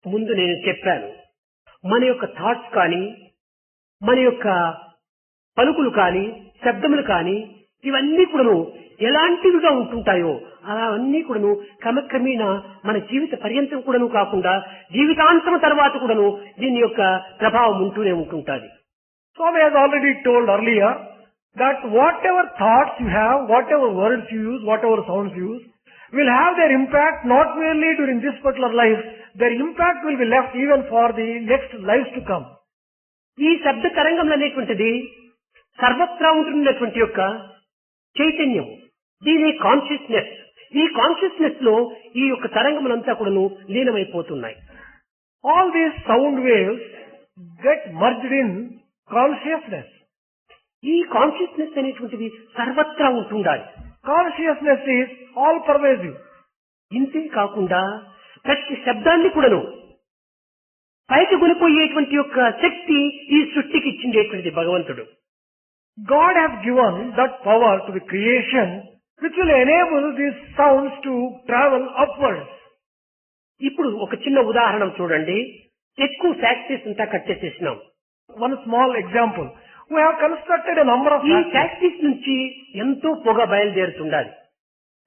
ముందు నేను చెప్పాను, మన యొక్క థాట్స్ కానీ, మన యొక్క పలుకులు కానీ, శబ్దములు కానీ, ఇవన్నీ కూడాను ఎలాంటివిగా ఉంటుంటాయో అవన్నీ కూడాను క్రమక్రమేణా మన జీవిత పర్యంతం కూడాను కాకుండా జీవితాంతం తర్వాత కూడాను దీని యొక్క ప్రభావం ఉంటూనే ఉంటుంటుంది. Swami has already told earlier that whatever thoughts you have, whatever words you use, whatever sounds you use, will have their impact not merely during this particular life, their impact will be left even for the next lives to come. ఈ శబ్ద తరంగం అనేటువంటిది సర్వత్రా ఉంటున్నటువంటి యొక్క చైతన్యం, దీని consciousness. ఈ కాన్షియస్నెస్ లో ఈ యొక్క తరంగములంతా కూడాను లీనమైపోతున్నాయి. All these sound waves get merged in consciousness. ఈ కాన్షియస్నెస్ అనేటువంటిది సర్వత్రా ఉంటుండాలి. Consciousness is all pervasive. ఇంతే కాకుండా ప్రతి శబ్దాన్ని కూడాను పైకి కొనిపోయేటువంటి యొక్క శక్తి ఈ సృష్టికి ఇచ్చిండేటువంటిది భగవంతుడు. God has given that power to the creation which will enable these sounds to travel upwards. ఇప్పుడు ఒక చిన్న ఉదాహరణ చూడండి. ఎక్కువ ఫ్యాక్టరీస్ అంతా కట్టేసేసినాం. One small example. We have constructed a number of ఈ factories. ఫ్యాక్టరీస్ నుంచి ఎంతో పొగ బయలుదేరుతుండాలి.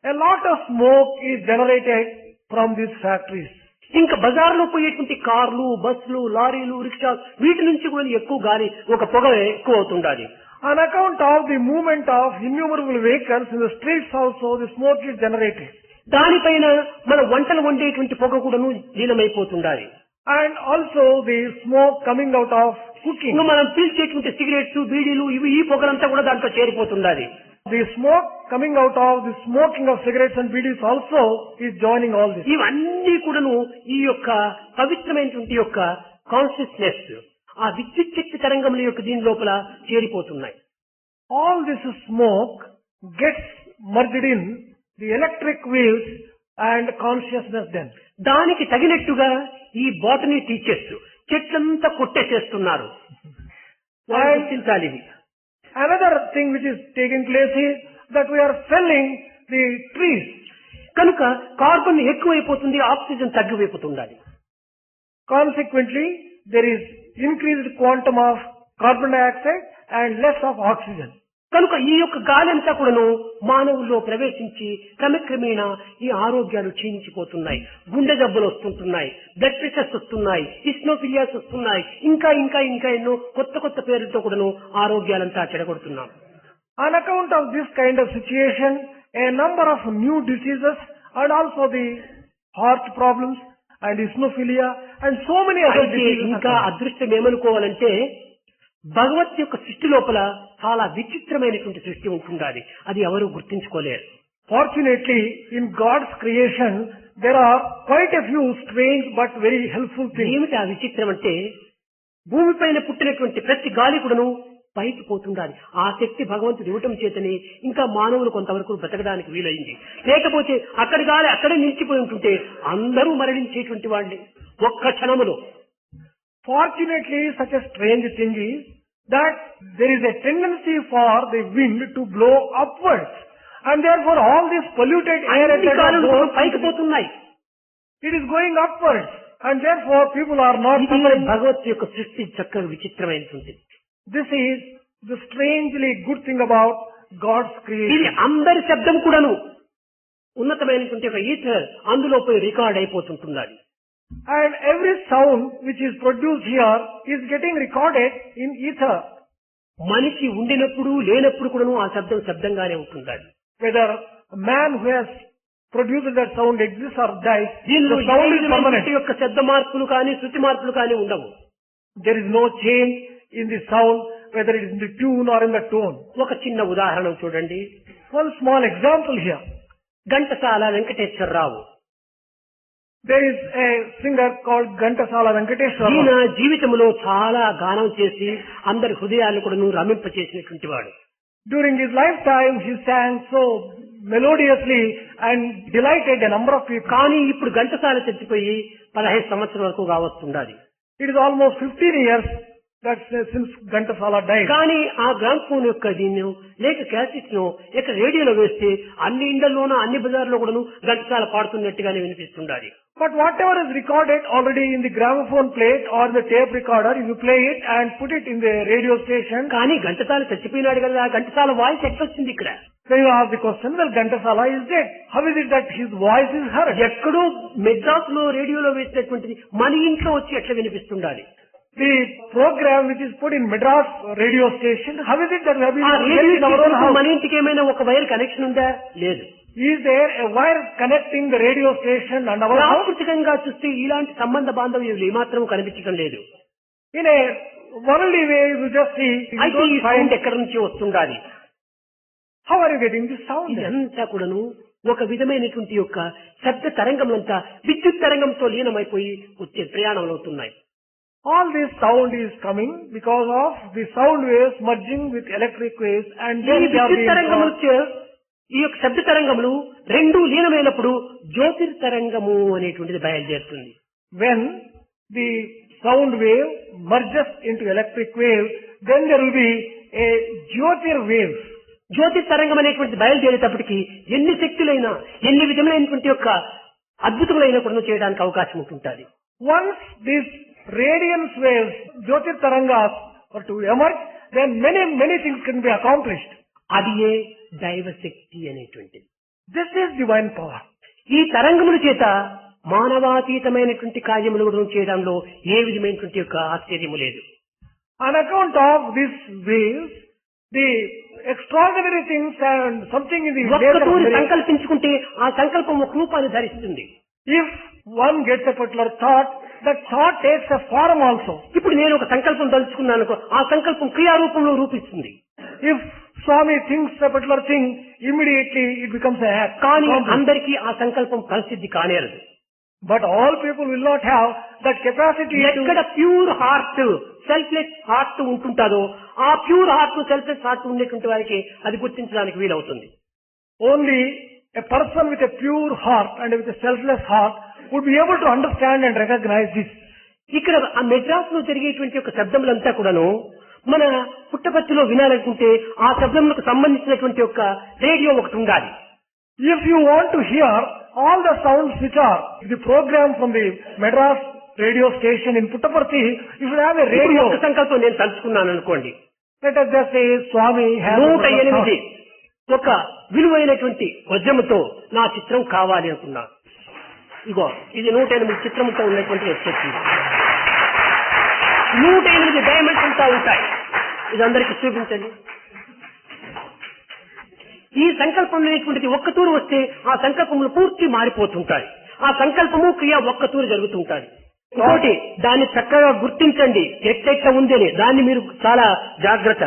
A lot of smoke is generated from these factories. ఇంకా బజార్లో పోయేటువంటి కార్లు, బస్సులు, లారీలు, రిక్షా వీటి నుంచి కూడా ఎక్కువ గాలి, ఒక పొగ ఎక్కువ అవుతుండాలి. On account of the movement of innumerable vehicles in the streets also, the smoke is generated. దానిపైన మన వంటలు వండేటువంటి పొగ కూడాను లీనమైపోతుండాలి. And also the smoke coming out of cooking. ఇంకా మనం పీల్చేటువంటి సిగరెట్స్, బీడీలు ఇవి ఈ పొగలంతా కూడా దాంట్లో చేరిపోతుండాలి. The smoke coming out of the smoking of cigarettes and bidis also is joining all this. ఇవన్నీ కూడాను ఈ యొక్క పవిత్రమైనటువంటి యొక్క కాన్షియస్నెస్, ఆ విద్యుత్ శక్తి తరంగముల యొక్క దీని లోపల చేరిపోతున్నాయి. All this smoke gets merged in the electric waves and consciousness then. దానికి తగినట్టుగా ఈ బాటనీ టీచర్స్ చెట్లంతా కొట్టేసేస్తున్నారు. వాళ్ళు గుర్తించాలి ఇవి. Another thing which is taking place is that we are felling the trees. కనుక కార్బన్ ఎక్కువైపోతుంది, oxygen తగ్గిపోతుండాలి. Consequently, there is increased quantum of carbon dioxide and less of oxygen. కనుక ఈ యొక్క గాలి అంతా కూడాను మానవుల్లో ప్రవేశించి క్రమక్రమేణా ఈ ఆరోగ్యాలు క్షీణించిపోతున్నాయి. గుండె జబ్బులు వస్తుంటున్నాయి, బ్లడ్ ప్రెషర్స్ వస్తున్నాయి, ఇస్నోఫిలియాస్ వస్తున్నాయి, ఇంకా ఇంకా ఇంకా ఎన్నో కొత్త కొత్త పేర్లతో కూడాను ఆరోగ్యాలంతా చెడగొడుతున్నాం. On account of this kind of situation, a number of new diseases and also the heart problems and eosinophilia and so many other అయితే diseases. ఇంకా అదృష్టం ఏమనుకోవాలంటే భగవత్ యొక్క సృష్టి లోపల చాలా విచిత్రమైనటువంటి సృష్టి ఉంటుండాలి. అది ఎవరు గుర్తించుకోలేరు. Fortunately, in God's creation, there are quite a few strange but very helpful things. ఏమిటి ఆ విచిత్రం అంటే, భూమిపైన పుట్టినటువంటి ప్రతి గాలి కూడాను పైకి పోతుండాలి. ఆ శక్తి భగవంతుడు ఇవ్వటం చేతని ఇంకా మానవులు కొంతవరకు బ్రతకడానికి వీలైంది. లేకపోతే అక్కడి గాలి అక్కడే నిలిచిపోయి ఉంటుంటే అందరూ మరణించేటువంటి వాళ్ళే ఒక్క క్షణములో. Fortunately, such a strange thing is that there is a tendency for the wind to blow upwards, and therefore all this polluted air అన్ని etc. గాలులు కూడా goes- పైకి పోతున్నాయి. it is going upwards, and therefore people are not ఇది suffering. భగవత్ యొక్క సృష్టి చక్కగా విచిత్రమైనటువంటి. This is the strangely good thing about God's ఇది creation. అందరి శబ్దం కూడాను ఉన్నతమైనటువంటి ఒక ఈథర్ అందులో పోయి record అయిపోతుంటున్నది. And every sound which is produced here is getting recorded in ether. మనిషి ఉండినప్పుడు లేనప్పుడు కూడాను ఆ శబ్దం శబ్దంగానే ఉంటుండాలి. Whether a man who has produced that sound exists or dies, దీనిలో the sound is A permanent. విధమైనటువంటి యొక్క శబ్ద మార్పులు కానీ శృతి మార్పులు కానీ ఉండవు. There is no change in the sound, whether it is in the tune or in the tone. ఒక చిన్న ఉదాహరణ చూడండి. One small example here. Ghantasala Venkateswararao There is a singer called Ghantasala ఈయన Venkateswara. జీవితంలో చాలా గానం చేసి అందరి హృదయాలను కూడా రమింప చేసినటువంటి వాడు. During his lifetime, he sang so melodiously and delighted a number of people. కానీ ఇప్పుడు ఘంటసాల చచ్చిపోయి 15 సంవత్సరాల వరకు కావస్తుండాలి. It is almost 15 years that since Ghantasala died. కానీ ఆ గ్రామ్ఫోన్ యొక్క దీన్ని లేక క్యాసెట్ ను ఇక రేడియోలో వేస్తే అన్ని ఇండ్లలోనూ అన్ని బజార్లో కూడా Ghantasala పాడుతున్నట్టుగానే వినిపిస్తుండాలి. But whatever is recorded already in the gramophone plate or the tape recorder, if you play it and put it in the radio station, కానీ ఘంటసాల చచ్చిపోయినాడు కదా, ఘంటసాల వాయిస్ ఎట్లొచ్చింది ఇక్కడ? then you ask the question, well, Ghantasala is dead. How is it that his voice is heard? ఎక్కడో మెడ్రాస్ లో రేడియోలో వేసినటువంటిది మన ఇంట్లో వచ్చి ఎట్లా వినిపిస్తుండాలి? The program which is put in Madras radio station, how is it that we have been ఆ hearing radio in our own station house? మన ఇంటికి ఏమైనా ఒక వైర్ కనెక్షన్ ఉందా? లేదు. Is there a wire connecting the radio station and our house? ప్రాకృతికంగా చూస్తే ఇలాంటి సంబంధ బాంధవ్యాలు ఏమాత్రం కనిపించడం లేదు. In a worldly way, you just see, you అయితే ఈ don't సౌండ్ find, ఎక్కడి నుంచి వస్తుండాలి? how are you getting this sound? ఇదంతా కూడాను ఒక విధమైనటువంటి యొక్క శబ్ద తరంగములంతా విద్యుత్ తరంగంతో లీనమైపోయి వచ్చే ప్రయాణంలో అవుతున్నాయి. All this sound is coming because of the sound waves merging with electric waves and ఈ then they are విద్యుత్ being తరంగములు crossed. ఈ యొక్క శబ్ద తరంగములు రెండు లీనమైనప్పుడు జ్యోతిర్తరంగము అనేటువంటిది బయలుదేరుతుంది. When the sound wave merges into electric wave, then there will be a Jyotir wave. జ్యోతిర్తరంగం అనేటువంటిది బయలుదేరేటప్పటికి ఎన్ని శక్తులైనా ఎన్ని విధములైనటువంటి యొక్క అద్భుతములైన కూడా చేయడానికి అవకాశం ఉంటుంటుంది. Once these radiance waves, Jyotir Tarangas, are to emerge, then many things can be accomplished. అది ఏ దైవశక్తి అనేటువంటిది. This is divine power. ఈ తరంగముల చేత మానవాతీతమైనటువంటి కార్యములు కూడా చేయడంలో ఏ విధమైనటువంటి యొక్క ఆశ్చర్యము లేదు. On account of these waves, the extraordinary things and something in the ఒక్క nature of తూరి miracle. సంకల్పించుకుంటే ఆ సంకల్పం ఒక రూపాన్ని ధరిస్తుంది. If one gets a particular thought, that thought takes a form also. ఇప్పుడు నేను ఒక సంకల్పం తలుచుకున్నాను, ఆ సంకల్పం క్రియారూపంలో రూపిస్తుంది. If Swami thinks a particular thing, immediately it becomes a act. కానీ అందరికీ ఆ సంకల్పం పరిస్థితి కానేరదు. But all people will not have that capacity ఎక్కడ to... pure heart selfless heart ఉంటుంటాదో ఆ ప్యూర్ హార్ట్ సెల్ఫ్లెస్ హార్ట్ ఉండేటువంటి వారికి అది గుర్తించడానికి వీలవుతుంది. Only a person with a pure heart and with a selfless heart would be able to understand and recognize this. ఇక్కడ ఆ మెడ్రాస్ లో జరిగేటువంటి ఒక శబ్దములంతా కూడాను మన పుట్టపర్తిలో వినాలనుకుంటే ఆ శబ్దములకు సంబంధించినటువంటి ఒక రేడియో ఒకటి ఉండాలి. If you want to hear all the sounds which are the program from the Madras radio station in Puttaparthi, you should have a ఇప్పుడు radio. ఒక సంకల్పం నేను తలుచుకున్నాను అనుకోండి, Let us just say Swami has a particular 108 thought. ఒక విలువైనటువంటి వజ్రముతో నా చిత్రం కావాలి అనుకున్నా. ఇగో ఇది 108 చిత్రంతో ఉన్నటువంటి వచ్చేసింది. 108 డైమండ్స్ అంతా ఉంటాయి. ఇది అందరికి చూపించండి. ఈ సంకల్పం అనేటువంటిది ఒక్క తూరు వస్తే ఆ సంకల్పములు పూర్తి మారిపోతుంటాయి. ఆ సంకల్పము క్రియ ఒక్క తూరు జరుగుతుంటాయి. ఇంకోటి దాన్ని చక్కగా గుర్తించండి ఎట్లెట్లా ఉందని, దాన్ని మీరు చాలా జాగ్రత్త.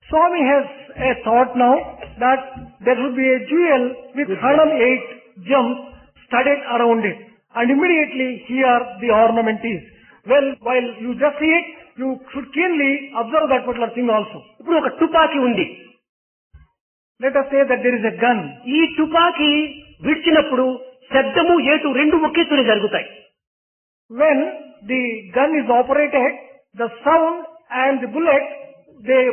Swami has a thought now that there should be a jewel with 108 gems studded around it, and immediately here the ornament is. Well, while you just see it, you should keenly observe that particular thing also. ఇప్పుడు ఒక తుపాకీ ఉంది. Let us say that there is a gun. ఈ తుపాకీ విడిచినప్పుడు శబ్దము ఏటు రెండు ఒకే తూరి జరుగుతాయి. When the gun is operated, the sound and the bullet, they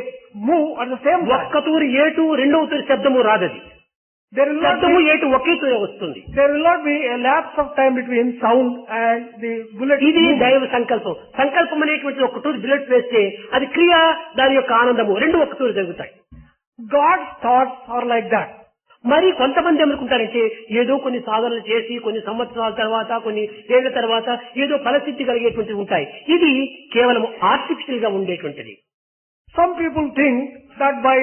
move at the same time. ఒక్క తూరి ఏటు రెండవ తూరి శబ్దము రాదది. There will not శబ్దము be, ఏటు ఒకే తూరి వస్తుంది. there will not be a lapse of time between sound and the bullet. ఇది move. దైవ సంకల్పం. సంకల్పం అనేటువంటి ఒక తూరి బుల్లెట్ వేస్తే అది క్రియ, దాని యొక్క ఆనందము రెండు ఒక్క తూరి జరుగుతాయి. God's thoughts are like that. మరి కొంతమంది ఏమనుకుంటారంటే ఏదో కొన్ని సాధనలు చేసి కొన్ని సంవత్సరాల తర్వాత కొన్ని ఏళ్ల తర్వాత ఏదో ఫలసిద్ధి కలిగేటువంటివి ఉంటాయి. ఇది కేవలం ఆర్టిఫిషియల్ గా ఉండేటువంటిది. Some people think that by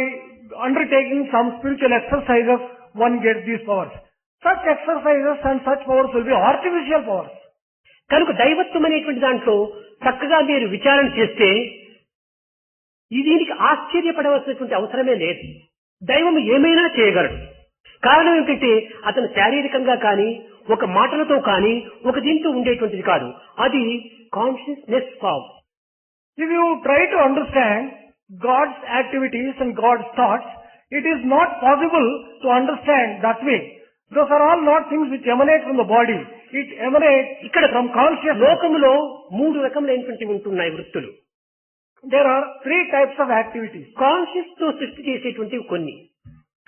undertaking some spiritual exercises, one gets these powers. Such exercises and such powers will be artificial powers. కనుక దైవత్వం అనేటువంటి దాంట్లో చక్కగా మీరు విచారణ చేస్తే దీనికి ఆశ్చర్యపడవలసినటువంటి అవసరమే లేదు. దైవం ఏమైనా చేయగలడు. కారణం ఏమిటంటే అతను శారీరకంగా కానీ ఒక మాటలతో కానీ ఒక దీంతో ఉండేటువంటిది కాదు. అది consciousness form. If you try to understand God's activities and God's thoughts, it is not possible to understand that way. Those are all not things which emanate from the body. It emanates ఇక్కడ from consciousness. లోకములో 3 రకములైనటువంటి ఉంటున్నాయి వృత్తులు. There are 3 types of activities. Conscious తో సృష్టి చేసేటువంటివి కొన్ని.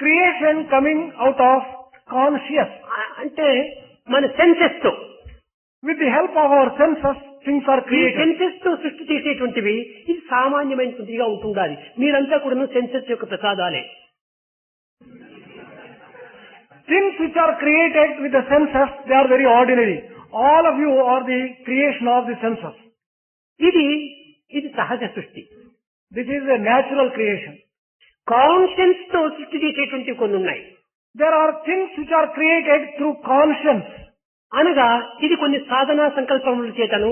Creation coming out of conscious. అంటే మన సెన్సెస్ తో With the help of our senses, things are ఈ created. సెన్సెస్ తో సృష్టి చేసేటువంటివి ఇది సామాన్యమైనటువంటిగా ఉంటుండాలి. మీరంతా కూడా సెన్సెస్ యొక్క ప్రసాదాలే. Things which are created with the senses, they are very ordinary. All of you are the creation of the senses. ఇది సహజ సృష్టి. This is a natural creation. Conscience తో సృష్టి చేసేటువంటి కొన్ని ఉన్నాయి. There are things which are created through conscience. అనగా ఇది కొన్ని సాధనా సంకల్పముల చేతను,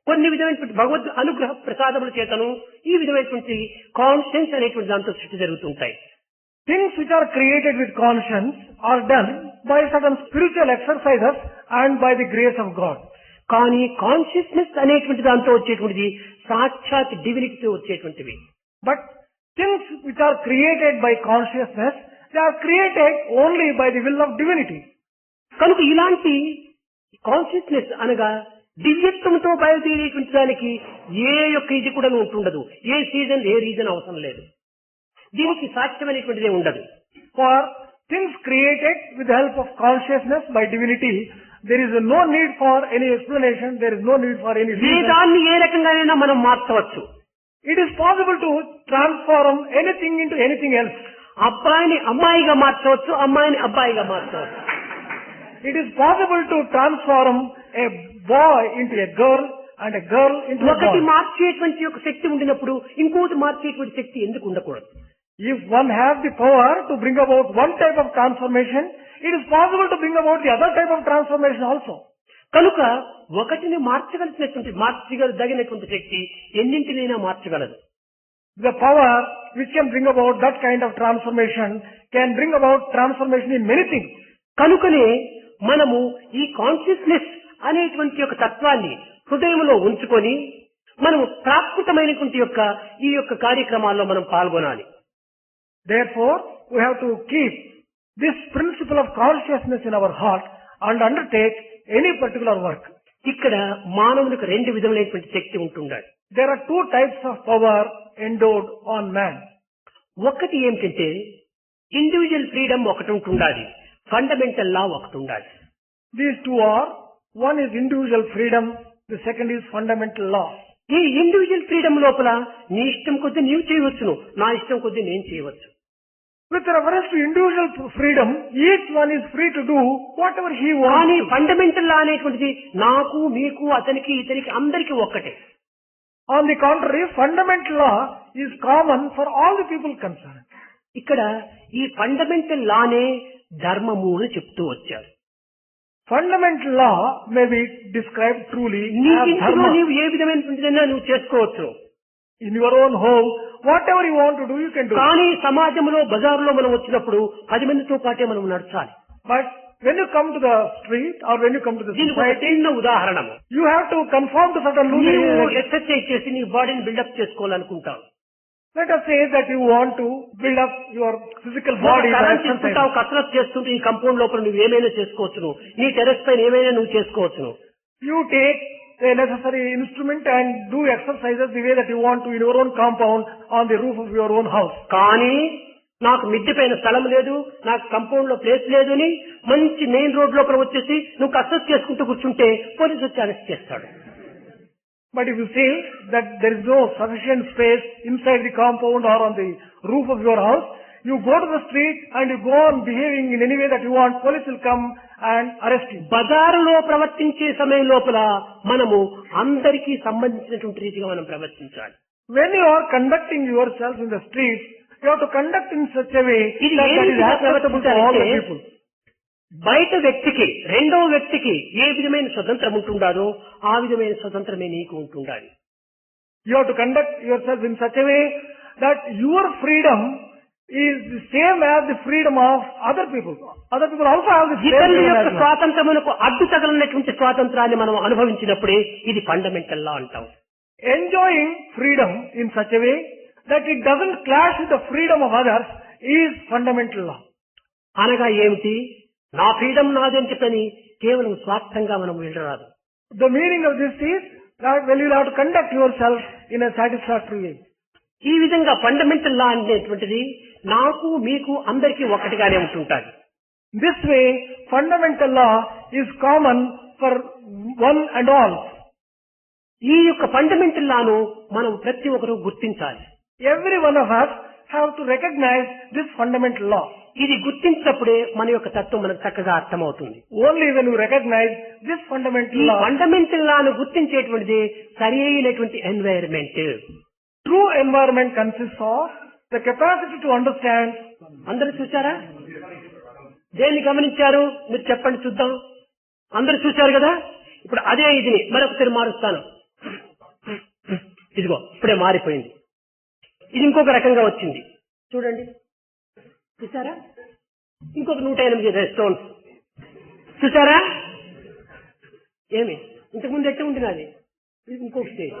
కొన్ని విధమైనటువంటి భగవద్ అనుగ్రహ ప్రసాదముల చేతను ఈ విధమైనటువంటి కాన్షియన్స్ అనేటువంటి దాంతో సృష్టి జరుగుతుంటాయి. Things which are created with conscience are done by certain spiritual exercises and by the grace of God. కానీ కాన్షియస్నెస్ అనేటువంటి దాంతో వచ్చేటువంటిది సాక్షాత్ డివినిటీతో వచ్చేటువంటివి. But things which are created by consciousness, they are created only by the will of divinity. కనుక ఇలాంటి consciousness అనగా దివ్యత్వంతో బయలుదేరేటువంటి దానికి ఏ యొక్క ఇది కూడా ఉంటుండదు. ఏ సీజన్ ఏ రీజన్ అవసరం లేదు. దీనికి సాధ్యమైనటువంటిదే ఉండదు. For things created with the help of consciousness by divinity, there is no need for any explanation, there is no need for any reason. వేదాన్ని ఏ రకంగానైనా మనం మార్చవచ్చు. It is possible to transform anything into anything else. అబ్బాయిని అమ్మాయిగా మార్చవచ్చు, అమ్మాయిని అబ్బాయిగా మార్చవచ్చు. It is possible to transform a boy into a girl and a girl into a ఒకటి boy. మార్చేటువంటి యొక్క శక్తి ఉండినప్పుడు ఇంకోటి మార్చేటువంటి శక్తి ఎందుకు ఉండకూడదు? If one has the power to bring about one type of transformation, it is possible to bring about the other type of transformation also. కనుక ఒకటిని మార్చగలిగినటువంటి శక్తి ఎన్నింటినైనా మార్చగలదు. The power which can bring about that kind of transformation can bring about transformation in many things. కనుకనే మనము ఈ consciousness అనేటువంటి యొక్క తత్వాన్ని హృదయంలో ఉంచుకొని మనము ప్రాకృతమైనటువంటి యొక్క ఈ యొక్క కార్యక్రమాల్లో మనం పాల్గొనాలి. Therefore, we have to keep this principle of consciousness in our heart and undertake any particular work. ఇక్కడ మానవునికి రెండు విధములైనటువంటి శక్తి ఉంటుండాలి. There are two types of power endowed on man. ఒకటి ఏమిటంటే ఇండివిజువల్ ఫ్రీడమ్ ఒకటి ఉంటుండాలి, ఫండమెంటల్ లా ఒకటి ఉండాలి. These two are, one is individual freedom, the second is fundamental law. ఈ ఇండివిజువల్ ఫ్రీడమ్ లోపల నీ ఇష్టం కొద్దీ నీవు చేయవచ్చును, నా ఇష్టం కొద్దీ నేను చేయవచ్చు. With reference to individual freedom, each one is free to do whatever he కానీ wants. ఫండమెంటల్ లా అనేటువంటిది నాకు మీకు అతనికి ఇతనికి అందరికీ ఒక్కటే. On the contrary, fundamental law is common for all the people concerned. ఇక్కడ ఈ ఫండమెంటల్ లానే ధర్మము అని చెప్తూ వచ్చారు. Fundamental law may be described truly నీ as ఇంట్లో dharma. నీవు ఏ విధమైనటువంటిదైనా నువ్వు చేసుకోవచ్చు. In your own home, whatever you want to do, you can do. కానీ సమాజంలో బజారులో మనం వచ్చినప్పుడు 10 మందితో పాటే మనం నడచాలి. But when you come to the street or when you come to the దీనికి ఒక society, చిన్న ఉదాహరణ. you have to conform to certain నీవు rules. ఎక్సర్సైజ్ చేసి నీ బాడీని buildup చేసుకోవాలనుకుంటావు. Let us say that you want to build up your physical body by తీసుకుంటావు, exercise. కసరత్ చేస్తుంటే ఈ కంపౌండ్ లోపల నువ్వు ఏమైనా చేసుకోవచ్చును, నీ టెరెస్ పైన ఏమైనా నువ్వు చేసుకోవచ్చును. You take a necessary instrument and do exercises the way that you want to in your own compound on the roof of your own house. కానీ నాకు మిద్దె పైన స్థలం లేదు, నాకు కంపౌండ్ లో ప్లేస్ లేదు అని మంచి మెయిన్ రోడ్ లోపల వచ్చేసి నువ్వు కసరత్ చేసుకుంటూ కూర్చుంటే పోలీసు వచ్చి అరెస్ట్ చేస్తాడు. But if you say that there is no sufficient space inside the compound or on the roof of your house, you go to the street and you go on behaving in any way that you want, police will come and arrest you. బజారులో ప్రవర్తించే సమయం లోపల మనము అందరికీ సంబంధించినటువంటి రీతిగా మనం ప్రవర్తించాలి. When you are conducting yourself in the streets, you have to conduct in such a way ఇది that ఏ that is విధంగా acceptable to all the ప్రవర్తించాలంటే people. బయట వ్యక్తికి రెండవ వ్యక్తికి ఏ విధమైన స్వతంత్రం ఉంటుండాలో ఆ విధమైన స్వతంత్రమే నీకు ఉంటుండాలి. You have to conduct yourself in such a way that your freedom is the same as the freedom of other people. Other people also have the same ఇతరుల freedom యొక్క as well. స్వాతంత్రమునకు అడ్డు తగలనటువంటి స్వాతంత్రాన్ని మనం అనుభవించినప్పుడే ఇది ఫండమెంటల్ లా అంటాం. Enjoying freedom in such a way that it doesn't clash with the freedom of others is fundamental law. అనగా ఏమిటి? నా ఫ్రీడమ్ నాది అని చెప్పని కేవలం స్వార్థంగా మనం వెళ్ళరాదు. The meaning of this is that well, you have to conduct yourself in a satisfactory way. ఈ విధంగా ఫండమెంటల్ లా అనేటువంటిది నాకు మీకు అందరికీ ఒకటిగానే ఉంటుంటాది. This way, fundamental law is common for one and all. ఈ యొక్క ఫండమెంటల్ లాను మనం ప్రతి ఒక్కరూ గుర్తించాలి. Every one of us have to recognize this fundamental law. ఇది గుర్తించినప్పుడే మన యొక్క తత్వం మనకు చక్కగా అర్థమవుతుంది. Only when you recognize this fundamental ఈ law, ఫండమెంటల్ లాను గుర్తించేటువంటిది సరి అయినటువంటి environment. true environment consists of the capacity to understand. అందరూ చూసారా? దేన్ని గమనించారు? మీరు చెప్పండి చూద్దాం. అందరూ చూశారు కదా? ఇప్పుడు అదే ఇది మరొకసారి మారుస్తాను. ఇదిగో ఇప్పుడే మారిపోయింది. ఇది ఇంకొక రకంగా వచ్చింది చూడండి. చూసారా? ఇంకొక 108 స్టోన్స్ చూసారా? ఏమి ఇంతకుముందు ఎట్లా ఉంటుంది అది? ఇది ఇంకొక స్టేజ్.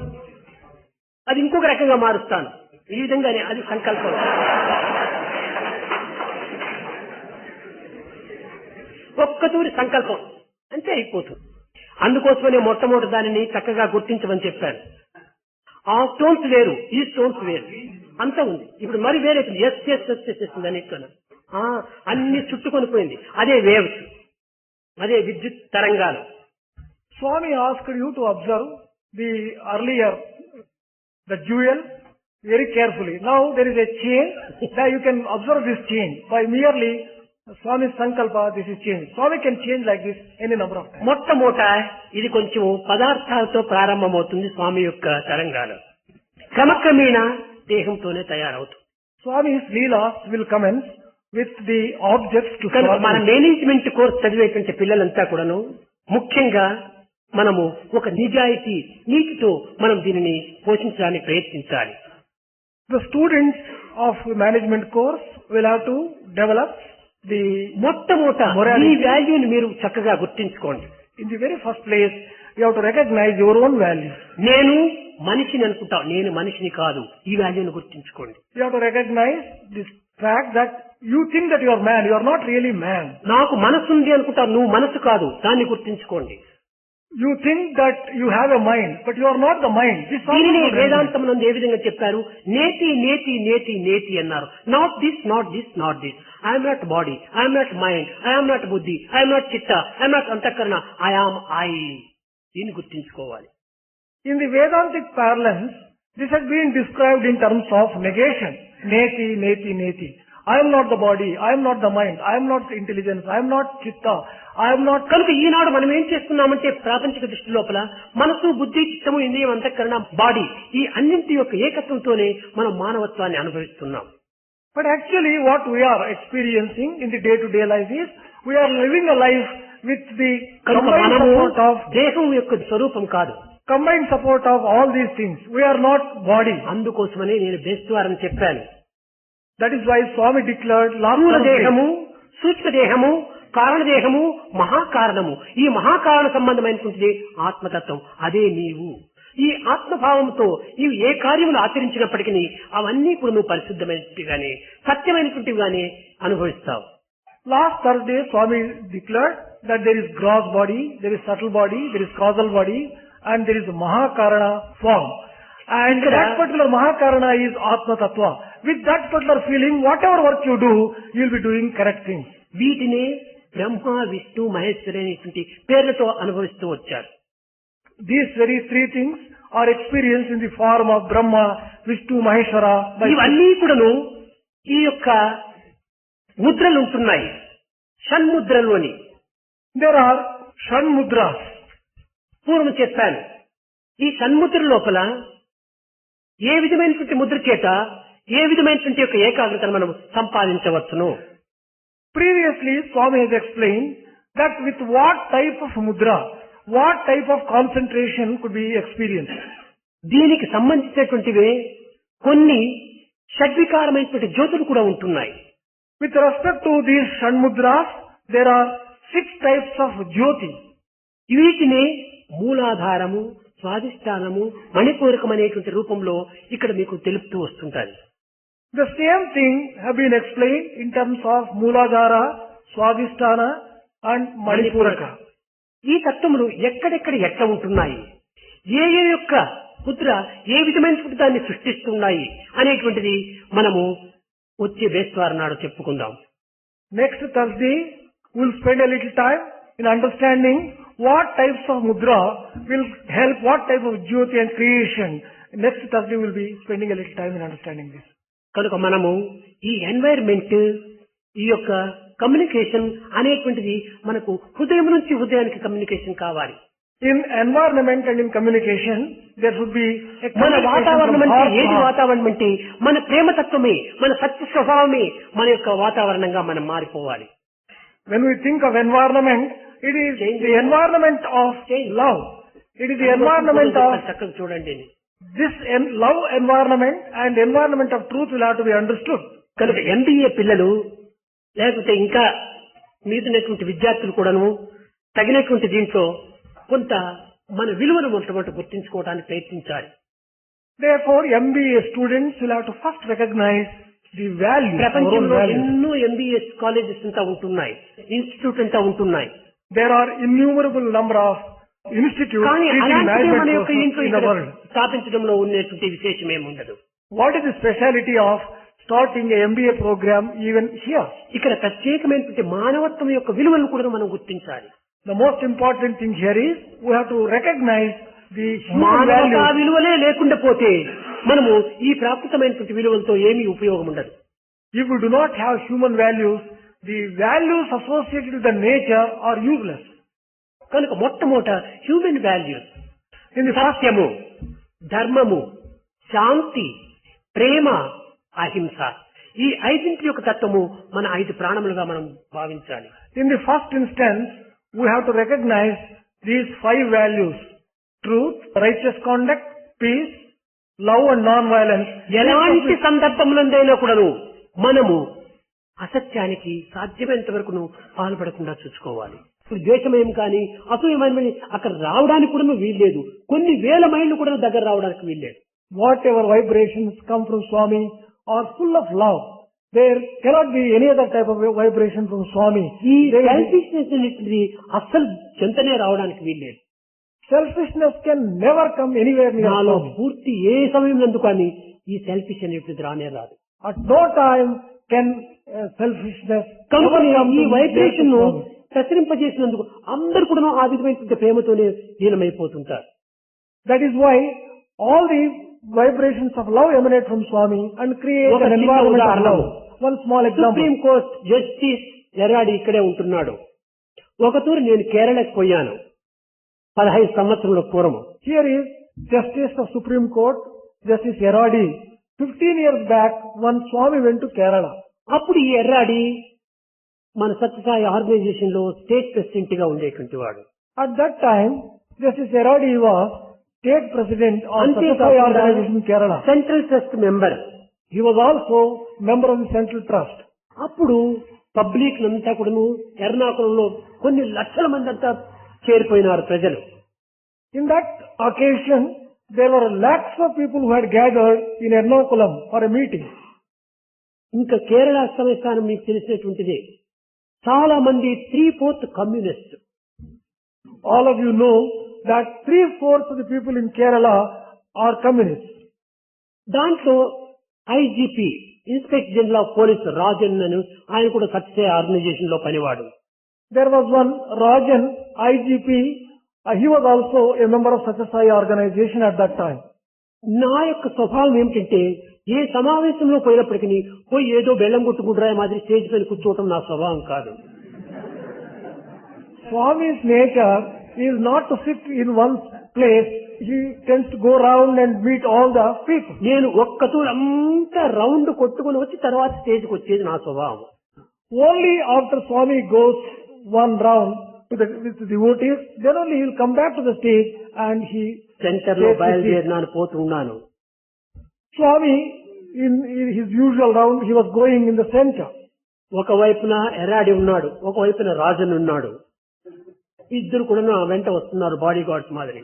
అది ఇంకొక రకంగా మారుస్తాను. ఈ విధంగానే అది సంకల్పం. ఒక్కతూరి సంకల్పం అంతే అయిపోతుంది. అందుకోసమనే మొట్టమొదటి దానిని చక్కగా గుర్తించమని చెప్పాను. ఆ స్టోన్స్ వేరు, ఈ స్టోన్స్ వేరు, అంతా ఉంది. ఇప్పుడు మరి వేరే ఎస్ అన్నిట్లోనే అన్ని చుట్టుకొని పోయింది. అదే వేవ్స్, అదే విద్యుత్ తరంగాలు. Swami asked you to observe the earlier, the jewel very carefully. Now there is a change. That you can observe this change by merely Swami's sankalpa. This is change. Swami can change like this any number of times. మొట్టమొదట ఇది కొంచెం పదార్థాలతో ప్రారంభమవుతుంది. స్వామి యొక్క తరంగాలు క్రమక్రమేణా దేహంతోనే తయారవుతుంది. Swami's leelas will commence with the objects to కనుక start మన with. మేనేజ్మెంట్ కోర్స్ చదివేటువంటి పిల్లలంతా కూడాను ముఖ్యంగా మనము ఒక నిజాయితీ నీతితో మనం దీనిని పోషించడానికి ప్రయత్నించాలి. The students of management course will have to develop the మొట్టమొదట ఈ morality. వాల్యూని మీరు చక్కగా గుర్తించుకోండి. In the very first place, you have to recognize your own value. నేను మనిషిని అనుకుంటా, నేను మనిషిని కాదు. ఈ వాల్యూని గుర్తించుకోండి. You have to recognize this fact that you think that you are man. You are not really man. నాకు మనసు ఉంది అనుకుంటా, నువ్వు మనసు కాదు, దాన్ని గుర్తించుకోండి. You think that you have a mind, but you are not the mind. This is దీనిని also వేదాంతం నందు ఏ విధంగా చెప్పారు? నేతి నేతి నేతి నేతి అన్నారు. Not this not this not this. I'm not body, I'm not mind, I'm not బుద్ధి, ఐఎమ్ నాట్ చిత్త, ఐఎమ్ నాట్ అంతఃకరణ, ఐఆమ్ ఐ. దీన్ని గుర్తించుకోవాలి. In the Vedantic parlance, this has been described in terms of negation. Neti, neti, neti. I am not the body, I am not the mind, I am not intelligence, I am not chitta, I am not... కనుక ఈనాడు మనం ఏం చేస్తున్నామంటే ప్రాపంచిక దృష్టి లోపల మనసు, బుద్ధి, చిత్తము, ఇంద్రియం, అంతఃకరణ, బాడీ ఈ అన్నింటి యొక్క ఏకత్వంతోనే మనం మానవత్వాన్ని అనుభవిస్తున్నాం. But actually what we are experiencing in the day-to-day life is, we are living a life with the కనుక combined మనము support of దేహం యొక్క స్వరూపం కాదు. combined support of all these things. We are not body. అందుకోసమనే నేను బేస్వారని చెప్పాను. That is why Swami declared last స్థూల Thursday, దేహము, సూక్ష్మ దేహము, కారణదేహము, మహాకారణము. ఈ మహాకారణ సంబంధమైనటువంటిది ఆత్మతత్వం. అదే నీవు. ఈ ఆత్మభావంతో నీవు ఏ కార్యములు ఆచరించినప్పటికీ అవన్నీ కూడా నువ్వు పరిశుద్ధమైనట్టుగానే సత్యమైనటువంటివిగానే అనుభవిస్తావు. last Thursday Swami declared that there is gross body, there is subtle body, there is causal body, and there is Mahakarana form. And that particular Mahakarana is Atma Tattva. With that particular feeling, whatever work you do, you will be doing correct things. వీటినే బ్రహ్మ, విష్ణు, మహేశ్వరి అనేటువంటి పేర్లతో అనుభవిస్తూ వచ్చారు. These very three things are experienced in the form of Brahma, Vishnu, Maheshwara. ఇవన్నీ కూడాను ఈ యొక్క ముద్రలు ఉంటున్నాయి. షణ్ముద్రలు అని. There are Shan Mudras. పూర్వం చెప్పాను. ఈ షణ్ముద్ర లోపల ఏ విధమైనటువంటి ముద్ర చేత ఏ విధమైనటువంటి యొక్క ఏకాగ్రతను మనం సంపాదించవచ్చును. Previously, Swami has explained that with what type of mudra, what type of concentration could be experienced. దీనికి సంబంధించినటువంటివే కొన్ని షడ్వికారమైనటువంటి జ్యోతులు కూడా ఉంటున్నాయి. With respect to these Shan Mudras, there are 6 types of Jyoti. వీటిని మూలాధారము, స్వాధిష్టానము, మణిపూరకం అనేటువంటి రూపంలో ఇక్కడ మీకు తెలుపుతూ వస్తుంటారు. The same thing have been explained in terms of Mooladhara, Swadhisthana and Manipuraka. ఈ తత్వములు ఎక్కడెక్కడ ఎట్లా ఉంటున్నాయి, ఏ ఏ యొక్క ముద్ర ఏ విధమైనటువంటి దాన్ని సృష్టిస్తున్నాయి అనేటువంటిది మనము వచ్చే బేస్వారం నాడు చెప్పుకుందాం. Next Thursday, we will spend a little time in understanding what types of mudra will help what type of jyoti and creation. Next Thursday we will be spending a little time in understanding this. కనుక మనము ఈ environment, ఈ యొక్క communication అనేటువంటిది మనకు హృదయం నుంచి హృదయానికి కమ్యూనికేషన్ కావాలి. In environment and in communication, there should be a మన communication వాతావరణం from అంటే heart to ఏది heart. వాతావరణం అంటే మన ప్రేమతత్వమే, మన సత్య స్వభావమే మన యొక్క వాతావరణంగా మనం మారిపోవాలి. When we think of environment, it is the environment of love. It is the environment of చక్కగా చూడండి. this love environment and environment of truth will have to be understood. కనుక MBA పిల్లలు లేకపోతే ఇంకా మీదున్నటువంటి విద్యార్థులు కూడాను తగినటువంటి దీంట్లో కొంత మన విలువను మొట్టమొదటి గుర్తించుకోవడానికి ప్రయత్నించాలి. Therefore, MBA students will have to first recognize the value, our own ప్రపంచంలో value. ఎన్నో MBS కాలేజెస్ అంతా ఉంటున్నాయి, ఇన్స్టిట్యూట్ అంతా ఉంటున్నాయి. There are innumerable number of institutes కానీ teaching అలాంటిదే మన management యొక్క courses ఇంట్లో in the ఇక్కడ world. స్థాపించడంలో ఉన్నటువంటి విశేషం ఏముండదు. What is the speciality of starting a MBA program even here? ఇక్కడ ప్రత్యేకమైనటువంటి మానవత్వం యొక్క విలువలను కూడా మనం గుర్తించాలి. The most important thing here is we have to recognize the human మానవతా value. విలువలే లేకుండా పోతే మనము ఈ ప్రాకృతమైనటువంటి విలువలతో ఏమీ ఉపయోగం ఉండదు. If we do not have human values, the values associated with the nature are useless. కనుక మొట్టమొదట human values, In the first, సత్యము, ధర్మము, శాంతి, ప్రేమ, అహింస, ఈ ఐదింటి యొక్క తత్వము మన 5 ప్రాణములుగా మనం భావించాలి. in the first instance, we have to recognize these 5 values: truth, righteous conduct, peace, love and non-violence. ఎలాంటి సందర్భములందైనా కూడాను మనము అసత్యానికి సాధ్యమైనంత వరకు పాల్పడకుండా చూసుకోవాలి. ఇప్పుడు ద్వేషమయం కానీ అసూయమయం అక్కడ రావడానికి కూడా వీల్లేదు. కొన్ని వేల మైళ్ళు కూడా దగ్గర రావడానికి వీల్లేదు. Whatever vibrations come from Swami are full of love. There cannot be any other type of vibration from Swami. ఈ There is- సెల్ఫిష్నెస్ అనేది అస్సలు చెంతనే రావడానికి వీల్లేదు. Selfishness can never come anywhere near నాలో Swami. పూర్తి ఏ సమయంలో కానీ ఈ సెల్ఫిష్ అనేటువంటిది రానే రాదు. At no time can selfishness కనుక ever come ఈ to వైబ్రేషన్ ను Swami. ప్రసరింపజేసినందుకు అందరు కూడా ఆ విధమైనటువంటి ప్రేమతోనే లీనమైపోతుంటారు. That is why all the vibrations of love emanate from Swami and create ఒక an చిన్న environment of ఉదాహరణ. love. One small example. Supreme Court justice Eradi ఇక్కడే ఉంటున్నాడు. ఒకతూరు నేను కేరళకు పోయాను 15 సంవత్సరాల పూర్వం. Here is Justice of Supreme Court, Justice Eradi. 15 years back, one Swami went to Kerala. అప్పుడు ఈ ఎర్రాడి మన సత్యసాయి ఆర్గనైజేషన్ లో స్టేట్ ప్రెసిడెంట్ గా ఉండేటువంటి వాడు. At that time, Justice Eradi was state president of అంతే Satyasai organization in Kerala. Central trust member. He was also member of the Central Trust. అప్పుడు public అంతా కూడాను ఎర్నాకులంలో కొన్ని లక్షల మంది అంతా చేరిపోయినారు ప్రజలు. In that occasion, there were lakhs of people who had gathered in Ernakulam for a meeting. ఇంకా కేరళ సంస్థానం మీకు తెలిసినటువంటిదే. చాలా మంది 3/4 communist. All of you know that 3/4 of the people in Kerala are communists. దాంట్లో IGP inspector general of police Rajan అని ఆయన కూడా Sathya Sai organisation లో పనివాడు. There was one Rajan, IGP. He was also a member of Satyasai organization at that time. నా యొక్క స్వభావం ఏమిటంటే ఏ సమావేశంలో పోయినప్పటికీ పోయి ఏదో బెల్లం కొట్టుకుంటారా మాదిరి స్టేజ్ పైన కూర్చోవటం నా స్వభావం కాదు. Swami's nature is not to sit in one place. He tends to go around and meet all the people. నేను ఒక్కతూరు అంతా రౌండ్ కొట్టుకుని వచ్చి తర్వాత స్టేజ్కి వచ్చేది నా స్వభావం. Only after Swami goes one round with the devotees, then only he will come back to the stage and he centre లో బయలుదేరినాను పోతూ ఉన్నాను. Swami, in his usual round, he was going in the center. ఒకవైపున ఎరాడి ఉన్నాడు, ఒకవైపున రాజన్ ఉన్నాడు. ఇద్దరు కూడా నా వెంట వస్తున్నారు బాడీ గార్డ్స్ మాదిరి.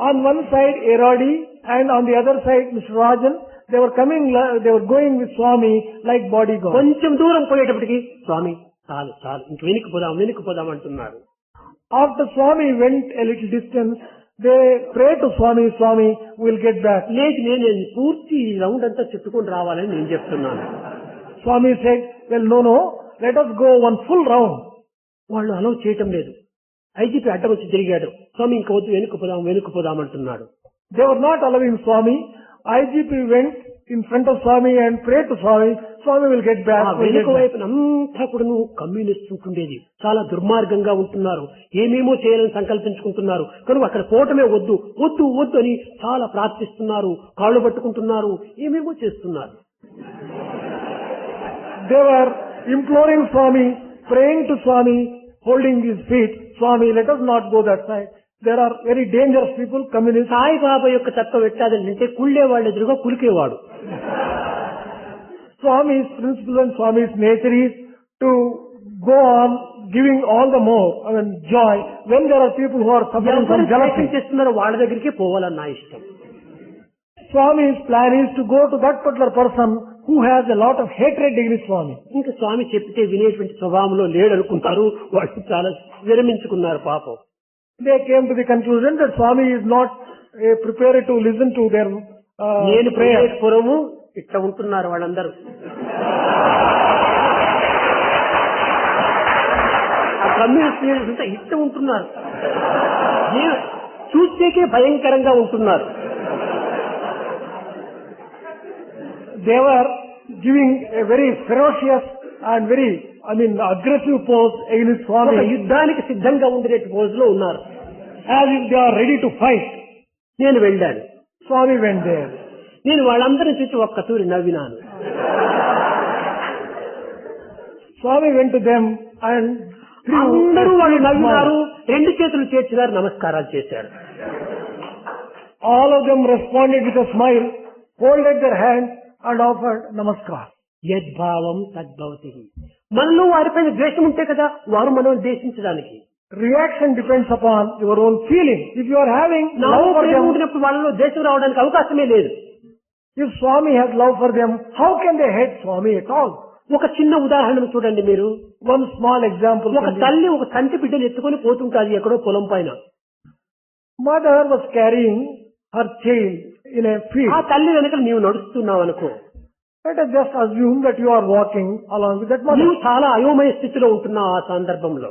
On one side Eradi and on the other side Mr. Rajan, they were coming, they were going with Swami like bodyguards. కొంచెం దూరం పోయేటప్పటికి స్వామి చాలు చాలు ఇంక వెనక్కి పోదాం అంటున్నారు. After Swami went a little distance, they prayed to Swami, Swami, we'll get back. లేదు నేను పూర్తి రౌండ్ అంతా చుట్టుకొని రావాలని నేను చెప్తున్నాను. Swami said, well, no, let us go one full round. వాళ్ళు అలౌ చేయటం లేదు. ఐజీపీ అడ్డం వచ్చి తిరిగాడు. స్వామి ఇంక వద్దు, వెనుక్కు పోదాం అంటున్నాడు. They were not allowing Swami. IGP went in front of Swami and prayed to Swami. Swami will get back. ఆ వెనుక వైపున అంతా కూడా కమ్యూనిస్ట్ ఉంటుండేది. చాలా దుర్మార్గంగా ఉంటున్నారు. ఏమేమో చేయాలని సంకల్పించుకుంటున్నారు. కనుక అక్కడ పోవటమే వద్దు వద్దు వద్దు అని చాలా ప్రార్థిస్తున్నారు. కాళ్ళు పట్టుకుంటున్నారు. ఏమేమో చేస్తున్నారు. They were imploring Swami, praying to Swami, holding his feet. Swami, let us not go that side. There are very dangerous people, communists. Saibaba యొక్క తత్వం ఎట్టాదంటే కుళ్ళే వాళ్ళ ఎదురుగా కులికేవాడు. Swami's principle and Swami's nature is to go on giving all the more joy when there are people who are suffering from jealousy. చేస్తున్నారో వాళ్ళ దగ్గరికే పోవాలని నా ఇష్టం. Swami's plan is to go to that particular person who has a lot of hatred against Swami. ఇంకా స్వామి చెప్తే వినేటువంటి స్వభావంలో లేడనుకుంటారు. వాళ్ళు చాలా విరమించుకున్నారు పాపం. They came to the conclusion that Swami is not prepared to listen to their నేను prayer. పురము ఇట్లా ఉంటున్నారు వాళ్ళందరూ. ఆ కమ్యూనిస్ట్ లీడర్స్ అంతా ఇట్లా ఉంటున్నారు. చూసేకే భయంకరంగా ఉంటున్నారు. They were giving a very ferocious and very, aggressive pose against ఒక Swami, యుద్ధానికి సిద్ధంగా ఉండే పోజులో ఉన్నారు. as if they are ready to fight. నేను వెళ్ళాను. Swami went there. నేను వాళ్ళందరినీ చూసి ఒక్క తూరి నవ్వినాను. Swami went to them and అందరూ వాళ్ళు నవ్వినారు. రెండు చేతులు చేర్చినారు, నమస్కారాలు చేశారు. all of them responded with a smile, folded their hands and offered namaskar. యద్భావం తద్భవతి. మనలో వారిపైన ద్వేషం ఉంటే కదా వారు మనం ద్వేషించడానికి. Reaction depends upon your own feeling. If you are having నాలో love for ప్రేమ them, ఉండినప్పుడు వాళ్ళలో ద్వేషం రావడానికి అవకాశమే లేదు. if Swami has love for them, how can they hate Swami at all? ఒక చిన్న ఉదాహరణ చూడండి మీరు. One small example. ఒక తల్లి ఒక చంటి బిడ్డను ఎత్తుకొని పోతుంటాది ఎక్కడో పొలం పైన. Mother was carrying her child in a field. ఆ తల్లి వెనక నీవు నడుస్తున్నావు అనుకో. Let us just assume that you are walking along with that mother. నీవు చాలా అయోమయ స్థితిలో ఉంటున్నావు ఆ సందర్భంలో.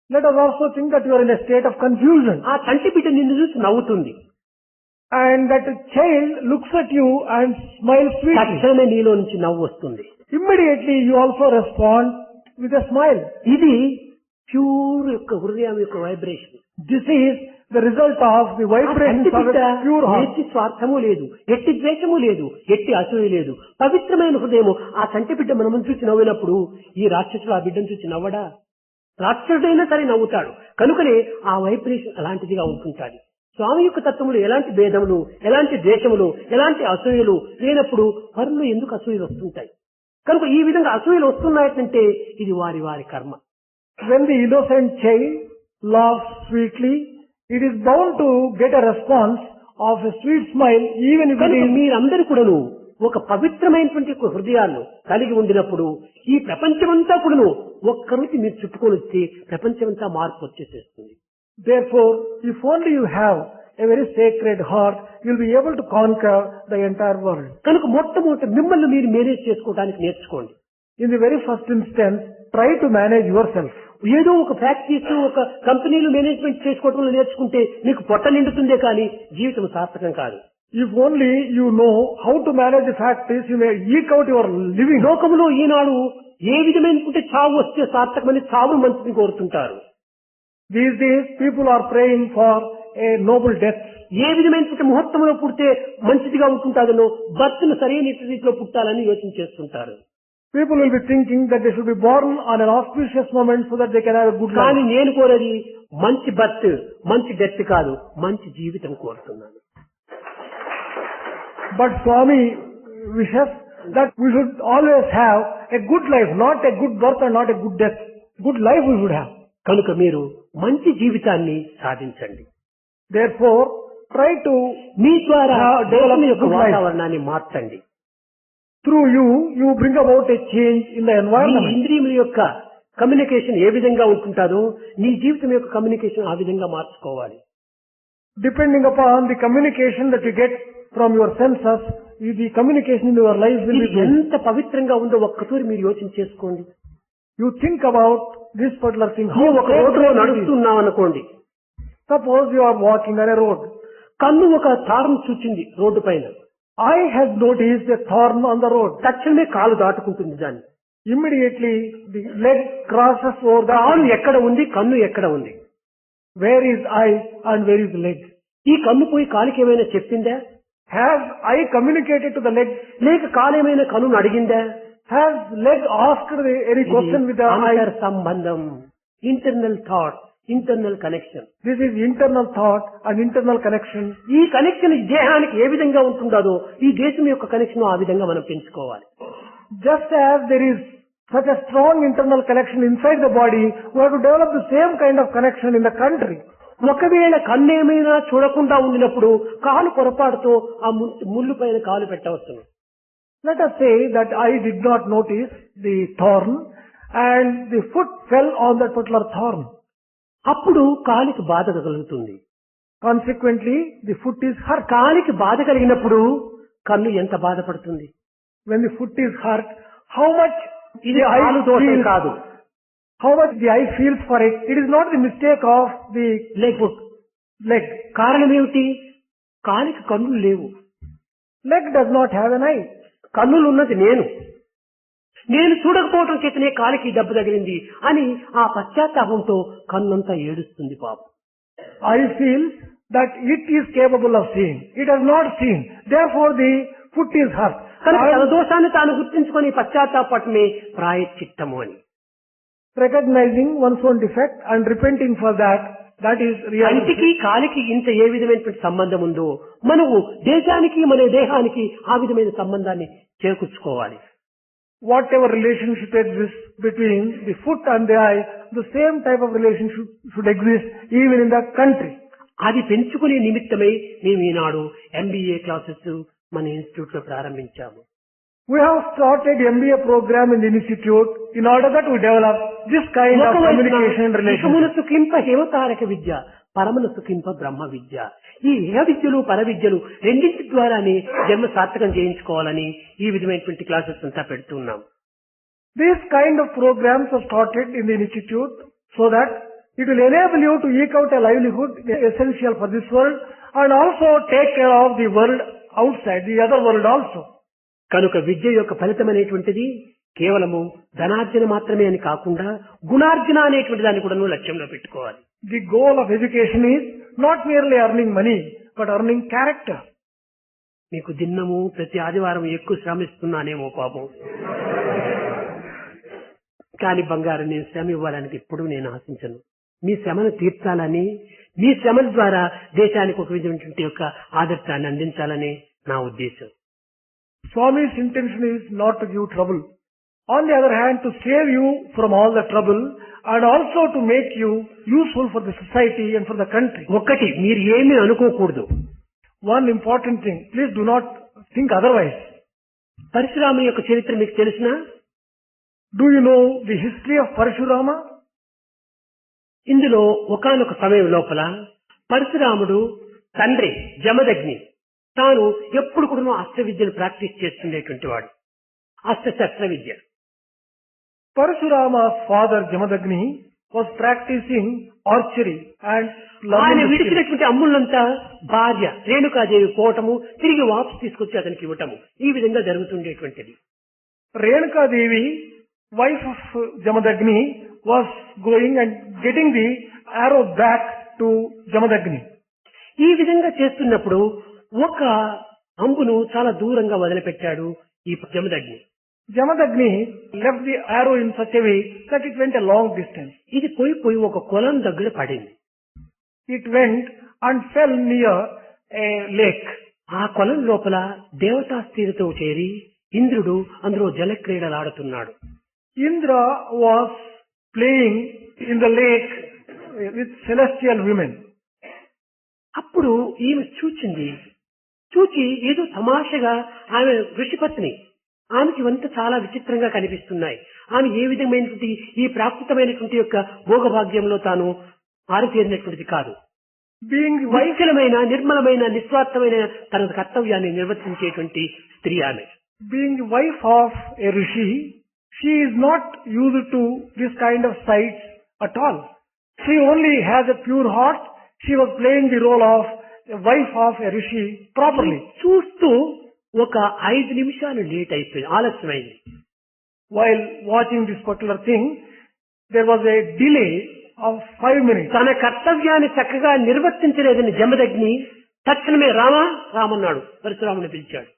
Let us also think that you are in a state of confusion. ఆ చంటి బిడ్డ నిన్ను చూసి నవ్వుతుంది. And that child looks at you and smiles sweetly. తక్షణమే నీలో నుంచి నవ్వు వస్తుంది. Immediately you also respond with a smile. ఇది ప్యూర్ యొక్క హృదయం యొక్క vibration. This is the result of the vibration of a pure heart. ఎట్టి స్వార్థము లేదు, ఎట్టి ద్వేషము లేదు, ఎట్టి అసూయ లేదు. పవిత్రమైన హృదయము. ఆ చంటి బిడ్డ మనం చూసి నవ్వినప్పుడు ఈ రాక్షసుడు ఆ బిడ్డను చూసి నవ్వడా? రాక్షసుడైనా సరే నవ్వుతాడు. కనుకనే ఆ వైబ్రేషన్ అలాంటిదిగా ఉంటుంటాది. స్వామి యొక్క తత్వములు ఎలాంటి భేదములు, ఎలాంటి ద్వేషములు, ఎలాంటి అసూయలు లేనప్పుడు వారిలో ఎందుకు అసూయలు వస్తుంటాయి? కనుక ఈ విధంగా అసూయలు వస్తున్నాయంటే ఇది వారి వారి కర్మ. When the innocent child laughs sweetly, it is bound to get a response of a sweet smile, even if it కనుక is. మీరందరూ కూడాను ఒక పవిత్రమైనటువంటి హృదయాలను కలిగి ఉండినప్పుడు ఈ ప్రపంచమంతా కూడాను ఒక్కరికి మీరు చుట్టుకొని వస్తే ప్రపంచమంతా మార్పు వచ్చేసేస్తుంది. Therefore, if only you have a very sacred heart, you will be able to conquer the entire world. కనుక మొట్టమొదటి మిమ్మల్ని మీరు మేనేజ్ చేసుకోవడానికి నేర్చుకోండి. In the very first instance, try to manage yourself. ఏదో ఒక ప్రాక్టీస్ ఒక కంపెనీలు మేనేజ్మెంట్ చేసుకోవడంలో నేర్చుకుంటే మీకు పొట్ట నిండుతుందే కానీ జీవితం సార్థకం కాదు. If only you know how to manage the factories, you may eke out your living. లోకంలో ఈనాడు ఏ విధమైనటువంటి చావు వస్తే సార్థకమని చావు మంచిని కోరుతుంటారు. These days, people are praying for a noble death. ఏ విధమైనటువంటి ముహూర్తంలో పుడితే మంచిదిగా ఉంటుంటాదనో భర్తను సరైన రీతిలో పుట్టాలని యోచించేస్తుంటారు. People will be thinking that they should be born on an auspicious moment so that they can have a good కానీ life. నేను కోరేది మంచి బర్త్, మంచి డెత్ కాదు, మంచి జీవితం కోరుతున్నాను. But Swami wishes that we should always have a good life, not a good birth and not a good death. Good life we should have. కనుక మీరు మంచి జీవితాన్ని సాధించండి. Therefore, try to, మీ ద్వారా develop దేశం a యొక్క good life. వాతావరణాన్ని మార్చండి. Through you, you bring about a change in the me environment. ఇంద్రియముల యొక్క కమ్యూనికేషన్ ఏ విధంగా ఉంటుంటాదో నీ జీవితం యొక్క కమ్యూనికేషన్ ఆ విధంగా మార్చుకోవాలి. Depending upon the communication that you get from your senses, the communication in your life will ఇది be good. ఎంత పవిత్రంగా ఉందో ఒక్కసారి మీరు యోచన చేసుకోండి. You think about this particular thing. How నువ్వు ఒక రోడ్డులో great it is. నడుస్తున్నావు అనుకోండి. Suppose you are walking on a road. కన్ను ఒక తారం చూచింది రోడ్డు పైన. Eye has noticed a thorn on the road. తక్షణమే కాలు దాటుకుంటుంది దాన్ని. Immediately the leg crosses over the కాలు arm. ఎక్కడ ఉంది, కన్ను ఎక్కడ ఉంది? Where is eye and where is leg? ఈ కన్ను పోయి కాలికి ఏమైనా చెప్పిందా? Has eye communicated to the leg? లేక కాలేమైనా కన్నును అడిగిందా? Has leg asked any question with the eye? అంతర్ సంబంధం, internal thought, internal connection. This is internal thought and internal connection. ఈ కనెక్షన్ ఈ దేహానికి ఏ విధంగా ఉంటుందో ఈ దేశం యొక్క కనెక్షన్ ఆ విధంగా మనం పెంచుకోవాలి. Just as there is such a strong internal connection inside the body, we have to develop the same kind of connection in the country. ఒకవేళ కన్నేమైనా చూడకుండా ఉండినప్పుడు కాలు పొరపాటుతో ఆ ముళ్ళు పైన కాలు పెట్టవచ్చును. Let us say that I did not notice the thorn and the foot fell on that particular thorn. అప్పుడు కాలికి బాధ కలుగుతుంది. Consequently, the foot is hurt. కాలికి బాధ కలిగినప్పుడు కన్ను ఎంత బాధపడుతుంది? When the foot is hurt, how much ఇది the కాలు eye దోషం feels, కాదు, how much the eye feels for it. It is not the mistake of the leg. కారణం ఏమిటి? కాలికి కన్నులు లేవు. Leg does not have an eye. కన్నులు ఉన్నది నేను చూడకపోవటం చేతనే కాలికి దెబ్బ తగిలింది అని ఆ పశ్చాత్తాపంతో కన్నంతా ఏడుస్తుంది పాపం. Eye feels that it is capable of seeing. It has not seen. Therefore, the foot is hurt. కనుక తన దోషాన్ని తాను గుర్తించుకొని పశ్చాత్తాపటమే ప్రాయశ్చిత్తము అని. Recognizing one's own defect and repenting for that, that is కంటికి reality. కాలికి ఇంత ఏ విధమైనటువంటి సంబంధం ఉందో మనము దేశానికి మన దేహానికి ఆ విధమైన సంబంధాన్ని చేకూర్చుకోవాలి. Whatever relationship exists between the foot and the eye, the same type of relationship should exist even in the country. అది పెంచుకునే నిమిత్తమై మేము ఈనాడు MBA క్లాసెస్ మన ఇన్స్టిట్యూట్ లో ప్రారంభించాము. We have started MBA program in the institute in order that we develop this kind of communication and relationship. ఇహమున సుఖింప హేమతారక విద్య, పరమన సుఖింప బ్రహ్మ విద్య. ఈ ఇహ విద్యలు పర విద్యలు రెండింటి ద్వారానే జన్మ సార్థకం చేయించుకోవాలని ఈ విధమైనటువంటి క్లాసెస్ అంతా పెడుతున్నాం. This kind of programs are started in the institute so that it will enable you to eke out a livelihood essential for this world and also take care of the world outside, the other world also. కనుక విద్య యొక్క ఫలితం అనేటువంటిది కేవలము ధనార్జన మాత్రమే అని కాకుండా గుణార్జన అనేటువంటి దాన్ని కూడా లక్ష్యంలో పెట్టుకోవాలి. The goal of education is not merely earning money, but earning character. మీకు దిన్నము ప్రతి ఆదివారం ఎక్కువ శ్రమిస్తున్నానేమో పాపం. కానీ బంగారం నేను శ్రమ ఇవ్వాలని ఎప్పుడు నేను ఆశించను. మీ శ్రమను తీర్చాలని, మీ శ్రమల ద్వారా దేశానికి ఒక విధమైనటువంటి యొక్క ఆదర్శాన్ని అందించాలని నా ఉద్దేశం. Swami's intention is not to give trouble. On the other hand, to save you from all the trouble and also to make you useful for the society and for the country. ఒక్కటి మీరు ఏమీ అనుకోకూడదు. One important thing, please do not think otherwise. పరశురాముని యొక్క చరిత్ర మీకు తెలిసినా? Do you know the history of Parashurama? ఇందులో ఒకానొక సమయం లోపల పరశురాముడు తండ్రి జమదగ్ని తాను ఎప్పుడు కూడా అస్త్ర విద్యను ప్రాక్టీస్ చేస్తుండేటువంటి వాడు. అస్త్రశస్త్ర విద్య. Parashurama's father Jamadagni was practicing archery and ఆయన learning the skill. విడిచినటువంటి అమ్ములంతా భార్య రేణుకాదేవి పోవటము, తిరిగి వాపసు తీసుకొచ్చి అతనికి ఇవ్వటము, ఈ విధంగా జరుగుతుండేటువంటిది. Renuka Devi, wife of Jamadagni, was going and getting the arrow back to Jamadagni. ఈ విధంగా చేస్తున్నప్పుడు ఒక అంబును చాలా దూరంగా వదిలిపెట్టాడు ఈ Jamadagni. Jamadagni left the arrow in such a way that it went a long distance. ఇది పోయి పోయి ఒక కొలం దగ్గర పడింది. It went and fell near a lake. ఆ కొలం లోపల దేవతా స్త్రీలతో చేరి ఇంద్రుడు అందులో జలక్రీడలు ఆడుతున్నాడు. Indra was playing in the lake with celestial women. అప్పుడు ఈమె చూచి ఏదో తమాషగా ఆమె ఋషిపత్ని, ఆమెకి ఇవంతా చాలా విచిత్రంగా కనిపిస్తున్నాయి. ఆమె ఏ విధమైనటువంటి ఈ ప్రాకృతమైనటువంటి యొక్క భోగభాగ్యంలో తాను ఆరితేరినటువంటిది కాదు. Being వైకలమైన నిర్మలమైన నిస్వార్థమైన తన కర్తవ్యాన్ని నిర్వర్తించేటువంటి స్త్రీ ఆమె. Being the wife of a rishi, she is not used to this kind of sights at all. She only has a pure heart. She was playing the role of a wife of a rishi properly. చూస్తూ ఒక 5 నిమిషాలు late అయిపోయింది, ఆలస్యమైంది. While watching this particular thing, there was a delay of 5 minutes. తన కర్తవ్యాన్ని చక్కగా నిర్వర్తించలేదని జమదగ్ని తక్షణమే రామన్నాడు, పరశురాముని పిలిచాడు.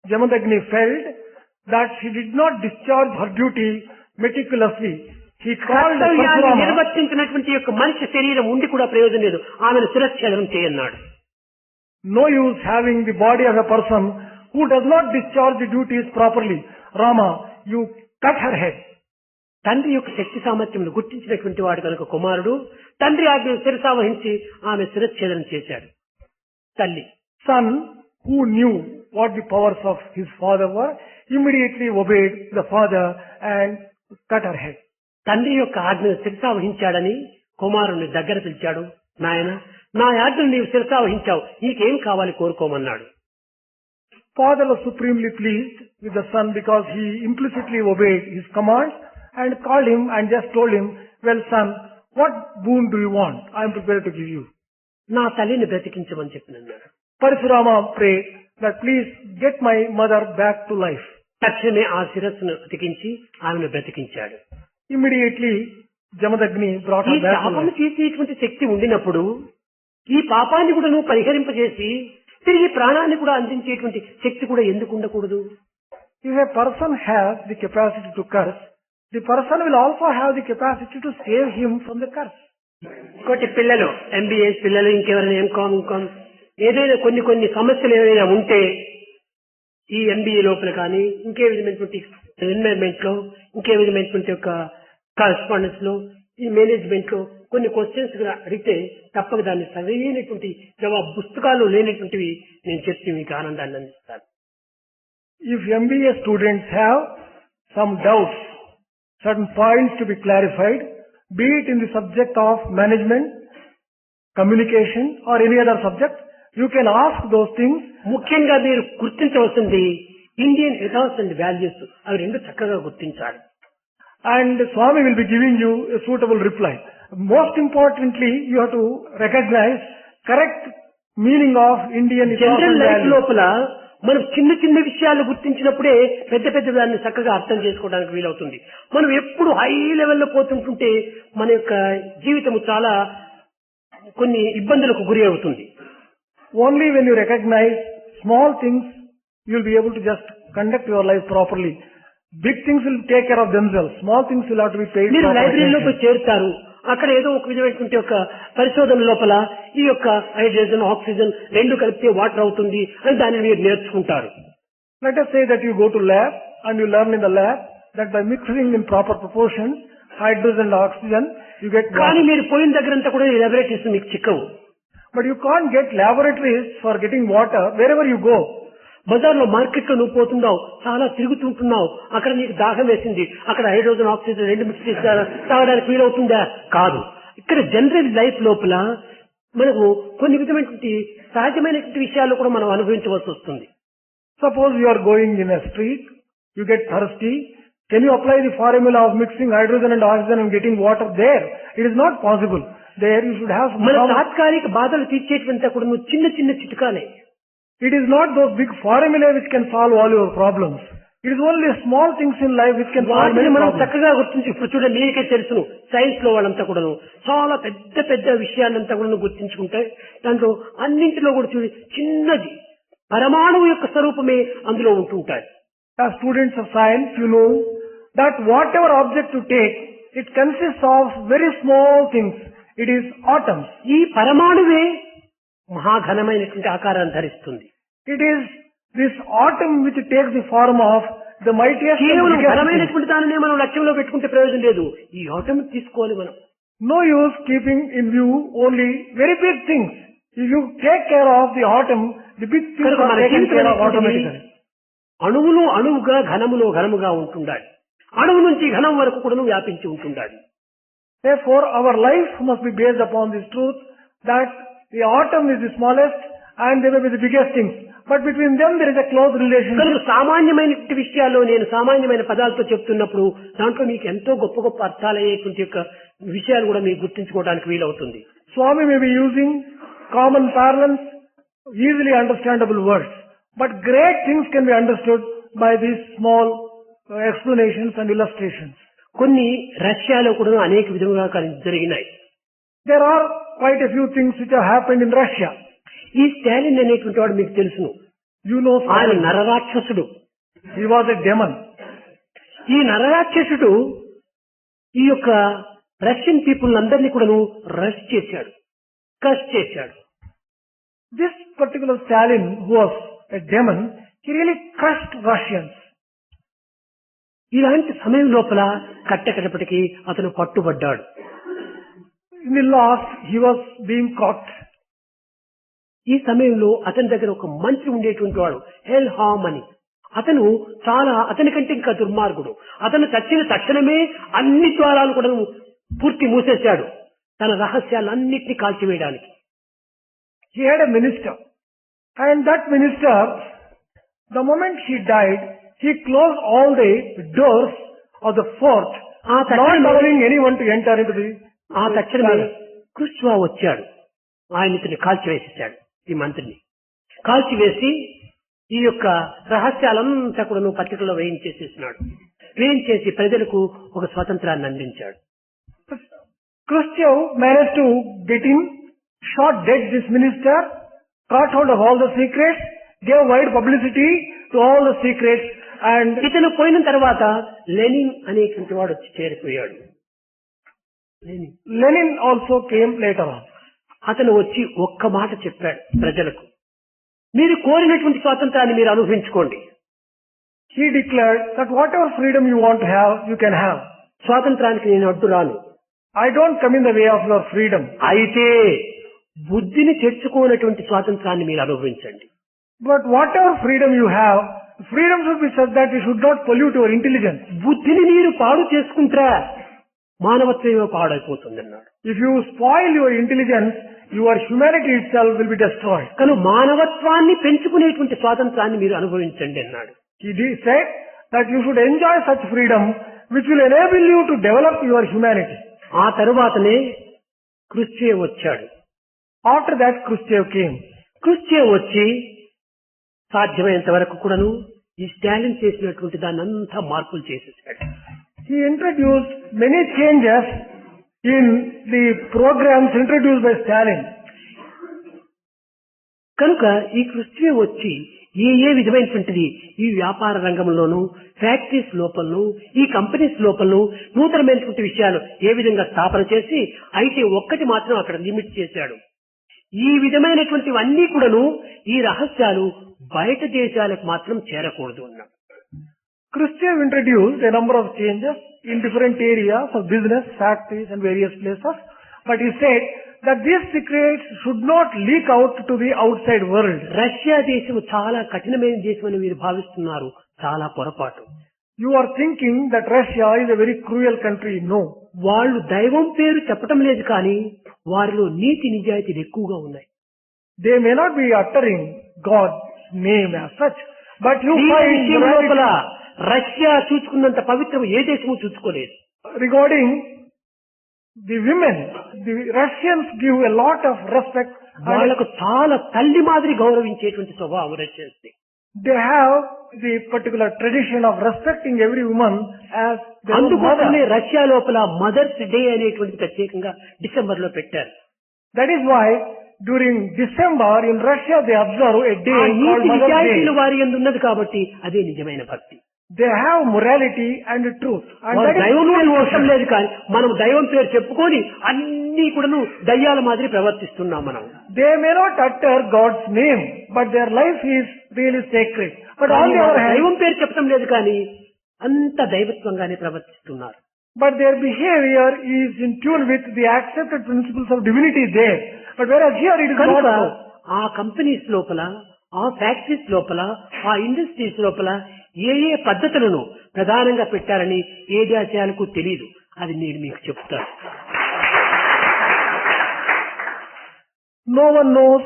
Jamadagni felt that she did not discharge her duty meticulously. He called కర్తవ్యాన్ని Parshurama. నిర్వర్తించినటువంటి యొక్క మనిషి శరీరం ఉండి కూడా ప్రయోజనం లేదు, ఆమెను శిరచ్ఛేదనం చేయన్నాడు. No use having the body of a person who does not discharge the duties properly. Rama, you cut her head. తండ్రి యొక్క శక్తి సామర్థ్యమును గుర్తించినటువంటి వాడు కనుక కుమారుడు తండ్రి ఆజ్ఞను శిరసావహించి ఆమె శిరచ్ఛేదనం చేశాడు. తల్లి Son, who knew what the powers of his father were, immediately obeyed the father and cut her head. తండ్రి యొక్క ఆజ్ఞను శిరసావహించాడని కుమారుని దగ్గర పిలిచాడు. నాయన, నా ఆజ్ఞను నీవు శిరసావహించావు, నీకేం కావాలి కోరుకోమన్నాడు. Father was supremely pleased with the son because he implicitly obeyed his commands and called him and just told him, well son, what boon do you want? I am prepared to give you. నా తల్లిని బ్రతికించమని చెప్పినన్నాడు. Parshurama prayed that please get my mother back to life. తక్షణమే ఆ శిరస్సును బ్రతికించి ఆమెను బ్రతికించాడు. Immediately, Jamadagni brought ఈ her back to పాపము life. చేసేటువంటి శక్తి ఉండినప్పుడు ఈ పాపాన్ని కూడా నువ్వు పరిహరింపజేసి తిరిగి ప్రాణాన్ని కూడా అందించేటువంటి శక్తి కూడా ఎందుకు ఉండకూడదు? If a person has the capacity to curse, the person will also have the capacity to save him from the curse. ఇంకోటి పిల్లలు, ఎంబీఏస్ పిల్లలు, ఇంకెవరైనా ఎంకామ్ ఏదైనా కొన్ని సమస్యలు ఏదైనా ఉంటే ఈ ఎంబీఏ లోపల కానీ ఇంకే విధమైనటువంటి ఎన్వైరన్మెంట్ లో ఇంకే విధమైనటువంటి యొక్క కరెస్పాండెన్స్ లో ఈ మేనేజ్మెంట్ లో కొన్ని క్వశ్చన్స్ అడిగితే తప్పక దాన్ని సరైనటువంటి జవాబు పుస్తకాలు లేనటువంటివి నేను చెప్పి మీకు ఆనందాన్ని అందిస్తాను. If MBA students have some doubts, certain points to be clarified, be it in the subject of management, communication or any other subject, you can ask those things. ముఖ్యంగా మీరు గుర్తించవలసింది ఇండియన్ ఎథాస్ అండ్ వాల్యూస్, అవి రెండు చక్కగా గుర్తించాలి. And Swami will be giving you a suitable reply. Most importantly, you have to recognize correct meaning of Indian ethos general and life values. లోపల మనం చిన్న విషయాలు గుర్తించినప్పుడే పెద్ద దాన్ని చక్కగా అర్థం చేసుకోవడానికి వీలవుతుంది. మనం ఎప్పుడు హై లెవెల్లో పోతుంటుంటే మన యొక్క జీవితం చాలా కొన్ని ఇబ్బందులకు గురి అవుతుంది. Only when you recognize small things, you will be able to just conduct your life properly. Big things will take care of themselves. Small things will have to be paid మీరు proper లైబ్రరీలోకి attention. చేరుతారు, అక్కడ ఏదో ఒక విధమైనటువంటి ఒక పరిశోధన లోపల ఈ యొక్క హైడ్రోజన్ ఆక్సిజన్ రెండు కలిపితే వాటర్ అవుతుంది అని దాన్ని మీరు నేర్చుకుంటారు. Let us say that you go to lab and you learn in the lab that by mixing in proper proportions hydrogen and oxygen, you get కానీ water. మీరు పోయిన దగ్గరంతా కూడా ఈ లాబొరేటరీస్ మీకు చిక్కవు. But you can't get laboratories for getting water wherever you go. బజార్లో market లో నువ్వు పోతున్నావు, చాలా తిరుగుతుంటున్నావు, అక్కడ నీకు దాహం వేసింది, అక్కడ హైడ్రోజన్ ఆక్సిజన్ రెండు మిక్స్ చేసి తాగడానికి వీలవుతుందా? కాదు. ఇక్కడ జనరల్ లైఫ్ లోపల మనకు కొన్ని విధమైనటువంటి సహజమైనటువంటి విషయాలు కూడా మనం అనుభవించవలసి వస్తుంది. Suppose you are going in a street, you get thirsty. Can you apply the formula of mixing hydrogen and oxygen and getting water there? It is not possible. There you should have మన some. తాత్కాలిక బాధలు తీర్చేటువంటి కూడా నువ్వు చిన్న చిట్కాలే. It is not those big formulae which can solve all your problems. It is only small things in life which can solve వాటిని many మనం problems. చక్కగా గుర్తించి ఇప్పుడు చూడండి, మీకే తెలుసును సైన్స్ లో వాళ్ళంతా కూడాను చాలా పెద్ద విషయాలంతా కూడా గుర్తించుకుంటే దాంట్లో అన్నింటిలో కూడా చూడి చిన్నది పరమాణువు యొక్క స్వరూపమే అందులో ఉంటుంటాయి. As students of science, you know that whatever object you take, it consists of very small things. It is atoms. ఈ పరమాణువే మహాఘనమైనటువంటి ఆకారాన్ని ధరిస్తుంది. It is this atom which takes the form of the mightiest and కేవలం biggest thing. ఘనమైనటువంటి దానినే మనం లక్ష్యంలో పెట్టుకుంటే ప్రయోజనం లేదు. ఈ ఆటం తీసుకోవాలి మనం. No use keeping in view only very big things. If you take care of the atom, the big things కనుక are మన taken care of జీవితం automatically. అణువులో అణువుగా ఘనముగా ఉంటుండాలి. అణువు నుంచి ఘనం వరకు కూడా వ్యాపించి ఉంటుండాలి. Therefore, our life must be based upon this truth that the atom is the smallest and they may be the biggest things. but between them there is a close relationship. కనుక సామాన్యమైన విషయాల్లో నేను సామాన్యమైన పదాలతో చెప్తున్నప్పుడు దాంట్లో మీకు ఎంతో గొప్ప గొప్ప అర్థాలయ్యేటువంటి యొక్క విషయాలు కూడా మీకు గుర్తించుకోవడానికి వీలవుతుంది. Swami may be using common parlance, easily understandable words, but great things can be understood by these small explanations and illustrations. కొన్ని రష్యాలో కూడా అనేక విధములుగా జరిగినాయి. There are quite a few things which have happened in Russia. ఈ స్టాలిన్ అనేటువంటి వాడు మీకు తెలుసును. You know, ఆయన నరరాక్షసుడు. he was a demon. ఈ నరరాక్షసుడు ఈ యొక్క రష్యన్ పీపుల్ అందరినీ కూడాను రష్ చేశాడు, క్రష్ చేశాడు. This particular Stalin, who was a demon, he really crushed Russians. ఇలాంటి సమయం లోపల కట్టకడపటికి అతను పట్టుబడ్డాడు. In the last, he was being caught. ఈ సమయంలో అతని దగ్గర ఒక మంత్రి ఉండేటువంటి వాడు హెల్ హామ్ అని. అతను అతనికంటే ఇంకా దుర్మార్గుడు. అతను చచ్చిన తక్షణమే అన్ని ద్వారాలు కూడా పూర్తి మూసేశాడు తన రహస్యాలన్నింటినీ కాల్చివేయడానికి. He had a minister, and that minister, the moment he died, he closed all the doors of the fort, not allowing anyone to enter into the తక్షణమే క్రుష్వా వచ్చాడు. ఆయన ఇతన్ని కాల్చివేసేశాడు. ఈ మంత్రిని కాల్చివేసి ఈ యొక్క రహస్యాలంతా కూడా పత్రికలో వేయించేసేసినాడు. వేయించేసి ప్రజలకు ఒక స్వాతంత్రాన్ని అందించాడు. Khrushchev managed to get him, shot dead this minister, caught hold of all the secrets, gave wide publicity to all the secrets, and ఇతను పోయిన తర్వాత లెనిన్ అనేటువంటి వాడు వచ్చి చేరిపోయాడు. Lenin also came later on. అతను వచ్చి ఒక్క మాట చెప్పాడు ప్రజలకు, మీరు కోరినటువంటి స్వాతంత్రాన్ని మీరు అనుభవించుకోండి. He declared that whatever freedom you want to have, you can have. స్వాతంత్రానికి నేను అడ్డు రాను. I don't come in the way of your freedom. అయితే బుద్ధిని తెచ్చుకోనటువంటి స్వాతంత్రాన్ని మీరు అనుభవించండి. But whatever freedom you have, freedom should be such that you should not pollute your intelligence. బుద్ధిని మీరు పాడు చేసుకుంటారా మానవత్వమే పాడైపోతుంది అన్నాడు. If you spoil your intelligence, your humanity itself will be destroyed. కనుక మానవత్వాన్ని పెంచుకునేటువంటి స్వాతంత్రాన్ని మీరు అనుభవించండి అన్నాడు. He said that you should enjoy such freedom which will enable you to develop your humanity. ఆ తరువాతనే క్రుష్చేవ్ వచ్చాడు. After that, Khrushchev came. క్రుష్చేవ్ వచ్చి సాధ్యమైనంత వరకు కూడాను ఈ స్టాలిన్ చేసినటువంటి దాన్ని అంతా మార్పులు చేసేసాడు. He introduced many changes in the programs introduced by Stalin. కనుక ఈ క్రుష్చేవ్ వచ్చి ఏ విధమైనటువంటిది ఈ వ్యాపార రంగంలోనూ, ఫ్యాక్టరీస్ లోపలను, ఈ కంపెనీస్ లోపలను నూతనమైనటువంటి విషయాలు ఏ విధంగా స్థాపన చేసి, అయితే ఒక్కటి మాత్రం అక్కడ లిమిట్ చేశాడు. ఈ విధమైనటువంటివన్నీ కూడాను ఈ రహస్యాలు బయట దేశాలకు మాత్రం చేరకూడదు అన్నాడు. Khrushchev introduced a number of changes in different areas of business, factories and various places, but he said that these secrets should not leak out to the outside world. Russia దేశం చాలా కఠినమైన దేశం అని మీరు భావిస్తున్నారు. చాలా పొరపాటు. You are thinking that Russia is a very cruel country. No. వాళ్ళు దైవం పేరు చెప్పటం లేదు కానీ వారిలో నీతి నిజాయితీలు ఎక్కువగా ఉన్నాయి. They may not be uttering God's name as such, but you find లోపల రష్యా చూసుకున్నంత పవిత్రం ఏ దేశము చూసుకోలేదు. Regarding the women, the Russians give a lot of respect. వాళ్ళకు చాలా తల్లి మాదిరి గౌరవించేటువంటి స్వభావం Russians. They have the particular tradition of respecting every woman as their అందుకోసమే mother. రష్యా లోపల మదర్స్ డే అనేటువంటి ప్రత్యేకంగా డిసెంబర్ లో పెట్టారు. That is why during December in Russia they observe a day called NITI Mother's నిజాయితీలు Day. వారి యందు ఉన్నది కాబట్టి అదే నిజమైన భక్తి. They have morality and truth. And వారు that is దైవం పేరు true అవసరం devotion. లేదు కానీ మనం దైవం పేరు చెప్పుకొని అన్ని కూడాను దయ్యాల మాదిరి ప్రవర్తిస్తున్నాం మనం. They may not utter God's name, but their life is really sacred. But on the other hand, దైవం పేరు చెప్పడం లేదు కానీ అంత దైవత్వంగానే ప్రవర్తిస్తున్నారు. but their behavior is in tune with the accepted principles of divinity there. But whereas here it is not కనుక so. ఆ companies లోపల, ఆ ఫ్యాక్టరీస్ లోపల, ఆ ఇండస్ట్రీస్ లోపల ఏ పద్ధతులను ప్రధానంగా పెట్టారని ఏ దేశాలకు తెలియదు. అది నేను మీకు చెప్తాను. No one knows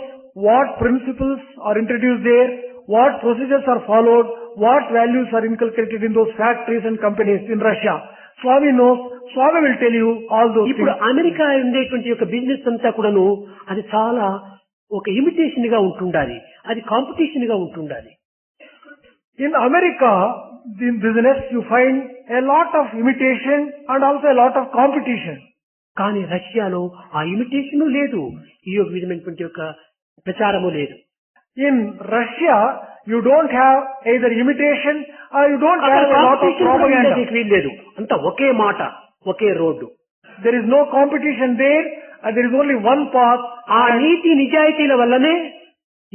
what principles are introduced there, what procedures are followed, what values are inculcated in those factories and companies in Russia. Swami knows, Swami will tell you all those ఇప్పుడు things. America ఉండేటువంటి యొక్క business అంతా కూడాను అది చాలా ఒక imitation గా ఉంటుండాలి, అది కాంపిటీషన్ గా ఉంటుండాలి. In America, in business, you find a lot of imitation and also a lot of competition. కానీ రష్యాలో ఆ ఇమిటేషన్ లేదు, ఈ యొక్క విధమైనటువంటి యొక్క ప్రచారము లేదు. In Russia, you don't have either imitation or you don't have a lot of propaganda. వీల్లేదు, అంతా ఒకే మాట, ఒకే road. There is no competition there and there is only one path. ఆ నీతి నిజాయితీల వల్లనే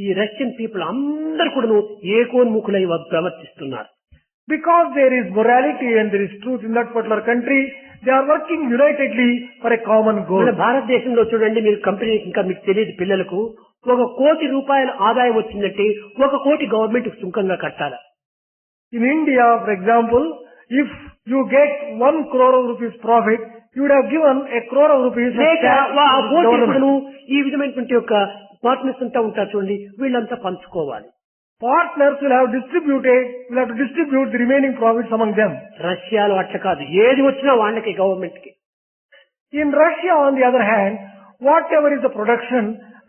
ఈ రష్యన్ పీపుల్ అందరు కూడాను ఏకోన్ముఖులై ప్రవర్తిస్తున్నారు. Because there is morality and there is truth in that particular country, they are working unitedly for a common goal. మన భారతదేశంలో చూడండి, మీరు కంపెనీ ఇంకా మీకు తెలియదు, పిల్లలకు 1 కోటి రూపాయల ఆదాయం వచ్చిందంటే 1 కోటి గవర్నమెంట్ సుంకంగా కట్టాలి. In India, for example, if you get 1 crore of rupees profit, you would have given 1 crore of rupees as లేక tax to ఆ the కోటి government. కూడాను ఈ విధమైనటువంటి యొక్క పార్ట్నర్స్ అంతా ఉంటారు చూడండి, వీళ్ళంతా పంచుకోవాలి. Partners will have to distribute the remaining profits among them. రష్యాలో అట్లా కాదు, ఏది వచ్చినా వాళ్ళకి గవర్నమెంట్ కి. In Russia, on the other hand, whatever is the production,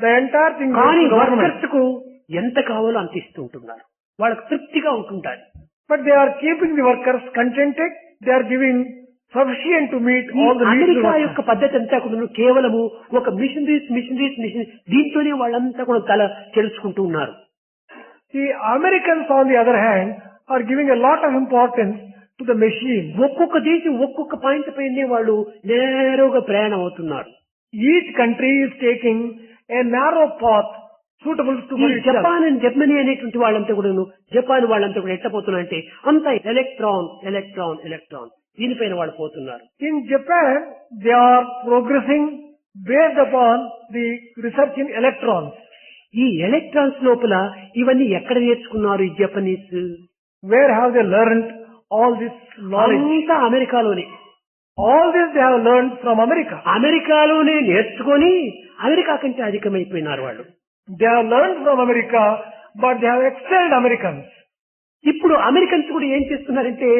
the entire thing goes కానీ to the government. వర్కర్స్ కు ఎంత కావాలో అంత ఇస్తుంటున్నారు, వాళ్ళకి తృప్తిగా ఉంటుంటారు. But they are keeping the workers contented, they are giving sufficient to meet ఈ all the needs of the America workers. యొక్క పద్ధతి అంతా కూడా కేవలము ఒక మిషనరీస్ దీంతోనే వాళ్ళంతా కూడా తల తెలుసుకుంటూ ఉన్నారు. The Americans, on the other hand, are giving a lot of importance to the machine. ఒక్కొక్క దేశం ఒక్కొక్క పాయింట్ పైనే వాళ్ళు నేరుగా ప్రయాణం అవుతున్నారు. Each country is taking a narrow path suitable to ఈ for itself. Japan and Germany అనేటువంటి వాళ్ళంతా కూడా జపాన్ వాళ్ళంతా కూడా ఎట్లా పోతున్నారంటే అంతా ఎలక్ట్రాన్ దీనిపైన వాళ్ళు పోతున్నారు. In Japan, they are progressing based upon the research in electrons. ఈ ఎలక్ట్రాన్స్ లోపల ఇవన్నీ ఎక్కడ నేర్చుకున్నారు ఈ Japanese? Where have they learned all this knowledge? అంతా అమెరికాలోనే. All this they have learned from America. అమెరికాలోనే నేర్చుకొని అమెరికా కంటే అధికమైపోయినారు వాళ్ళు. They have learned from America, but they have excelled Americans. ఇప్పుడు అమెరికన్స్ కూడా ఏం చేస్తున్నారంటే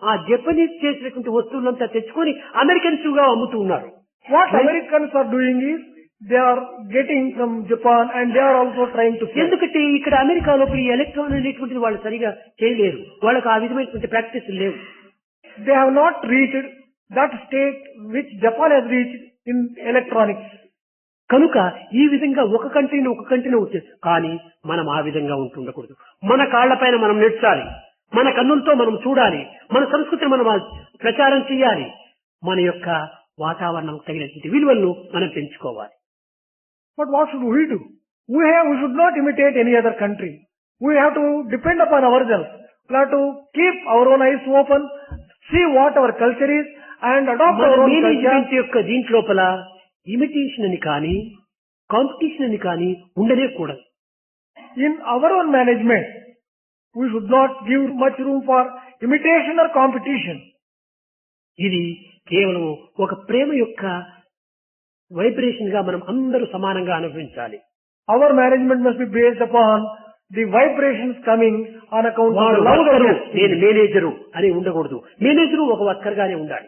ఆ జపనీస్ చేసినటువంటి వస్తువులంతా తెచ్చుకొని అమెరికన్స్ గా అమ్ముతూ ఉన్నారు. What Americans are doing is they are getting from Japan and they are also trying to sell. ఎందుకంటే ఇక్కడ అమెరికా లోపల ఈ ఎలక్ట్రాన్ అనేటువంటిది వాళ్ళు సరిగా చేయలేరు, వాళ్ళకి ఆ విధమైనటువంటి ప్రాక్టీస్ లేవు. They have not reached that state which Japan has reached in electronics. కనుక ఈ విధంగా ఒక కంట్రీని వచ్చేది. కానీ మనం ఆ విధంగా ఉంటుండకూడదు. మన కాళ్లపైన మనం నెట్టాలి, మన కన్నులతో మనం చూడాలి, మన సంస్కృతిని మనం ప్రచారం చేయాలి, మన యొక్క వాతావరణం తగినటువంటి విలువలను మనం పెంచుకోవాలి. But what should we do? We should not imitate any other country. We have to depend upon ourselves. We have to keep our own eyes open, see what our culture is and adopt మన our own management culture. యొక్క దీంట్లోపల imitation అని కానీ competition అని కానీ ఉండనేకూడదు. In our own management, we should not give much room for imitation or competition. ఇది కేవలం ఒక ప్రేమ యొక్క వైబ్రేషన్ గా మనం అందరూ సమానంగా అనుభవించాలి. Our management must be based upon the vibrations coming on account of వాడు the love worker, of the నేను మేనేజరు అని ఉండకూడదు. మేనేజరు ఒక వర్కర్ గానే ఉండాలి.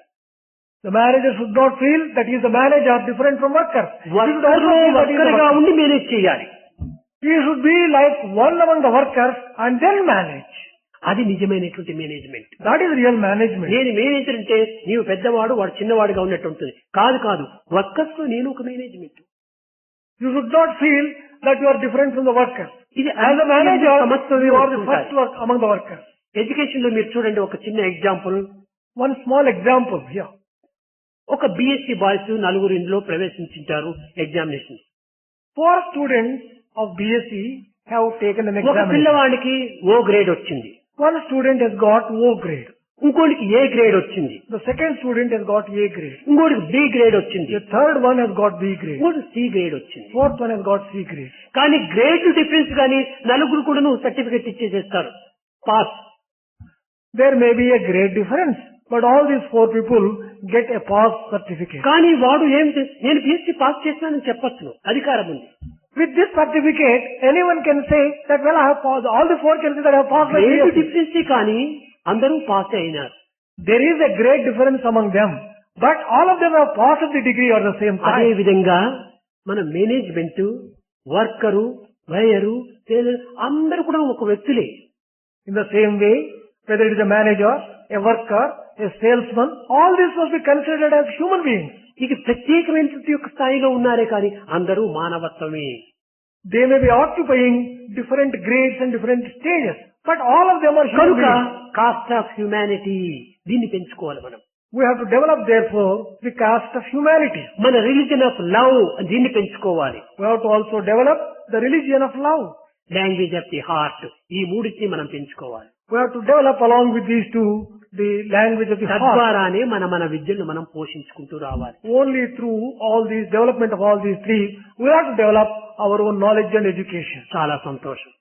The manager should not feel that he is the manager different from worker. He should also worker feel that he is the worker గా worker. ఉండి manage చేయాలి. He should be like one among the workers and then manage. అది నిజమైనటువంటి management. That is real management. నేను manager అంటే నీవు పెద్దవాడు వాడు చిన్నవాడుగా ఉన్నట్టు ఉంటుంది. కాదు వర్కర్స్ లో నేను ఒక management. You should not feel that you are different from the workers. ఇది As a manager, సమస్యలు you are the first work among the workers. Education లో మీరు చూడండి, ఒక చిన్న example. One small example here. ఒక బిఎస్సి బాయ్స్ 4 ఇందులో ప్రవేశించారు examination. 4 students of BSc have taken an ఒక examination. పిల్లవాడికి O గ్రేడ్ వచ్చింది, One student has got O grade. ఇంకోటికి A grade వచ్చింది, The second student has got A grade. ఇంకోటికి B grade వచ్చింది, The third one has got B grade. ఇంకోటి C grade వచ్చింది. Fourth one has got C grade. కానీ grade difference కానీ 4 కూడా certificate ఇచ్చేసేస్తారు, pass. There may be a grade difference, but all these 4 people get a pass certificate. కానీ వాడు నేను BSc pass చేస్తానని చెప్పచ్చు, అధికారం ఉంది. With this certificate, anyone can say that, well, I have passed. All the four can say that I have passed my grade BSc. డిఫరెన్సీ కానీ అందరూ pass అయినారు. There is a great difference among them. But all of them have passed the degree at the same అదే time. విధంగా మన management, worker, buyer, sailor అందరూ కూడా ఒక వ్యక్తులే. In the same way, whether it is a manager, a worker, a salesman, all this must be considered as human beings. ఇక ప్రత్యేకమైనటువంటి యొక్క స్థాయిలో ఉన్నారే కానీ అందరూ మానవత్వమే. They may be occupying different grades and different stages, but all of them are human కనుక beings. Cost of humanity దీన్ని పెంచుకోవాలి మనం. We have to develop, therefore, the caste of humanity. మన రిలీజన్ ఆఫ్ లవ్ దీన్ని పెంచుకోవాలి. We have to also develop the religion of love. Language of the heart ఈ మూడింటిని మనం పెంచుకోవాలి. We have to develop along with these two the language of the heart. తద్వారానే మన విద్యను మనం పోషించుకుంటూ రావాలి. Only through all these development of all these three, we have to develop our own knowledge and education. చాలా సంతోషం.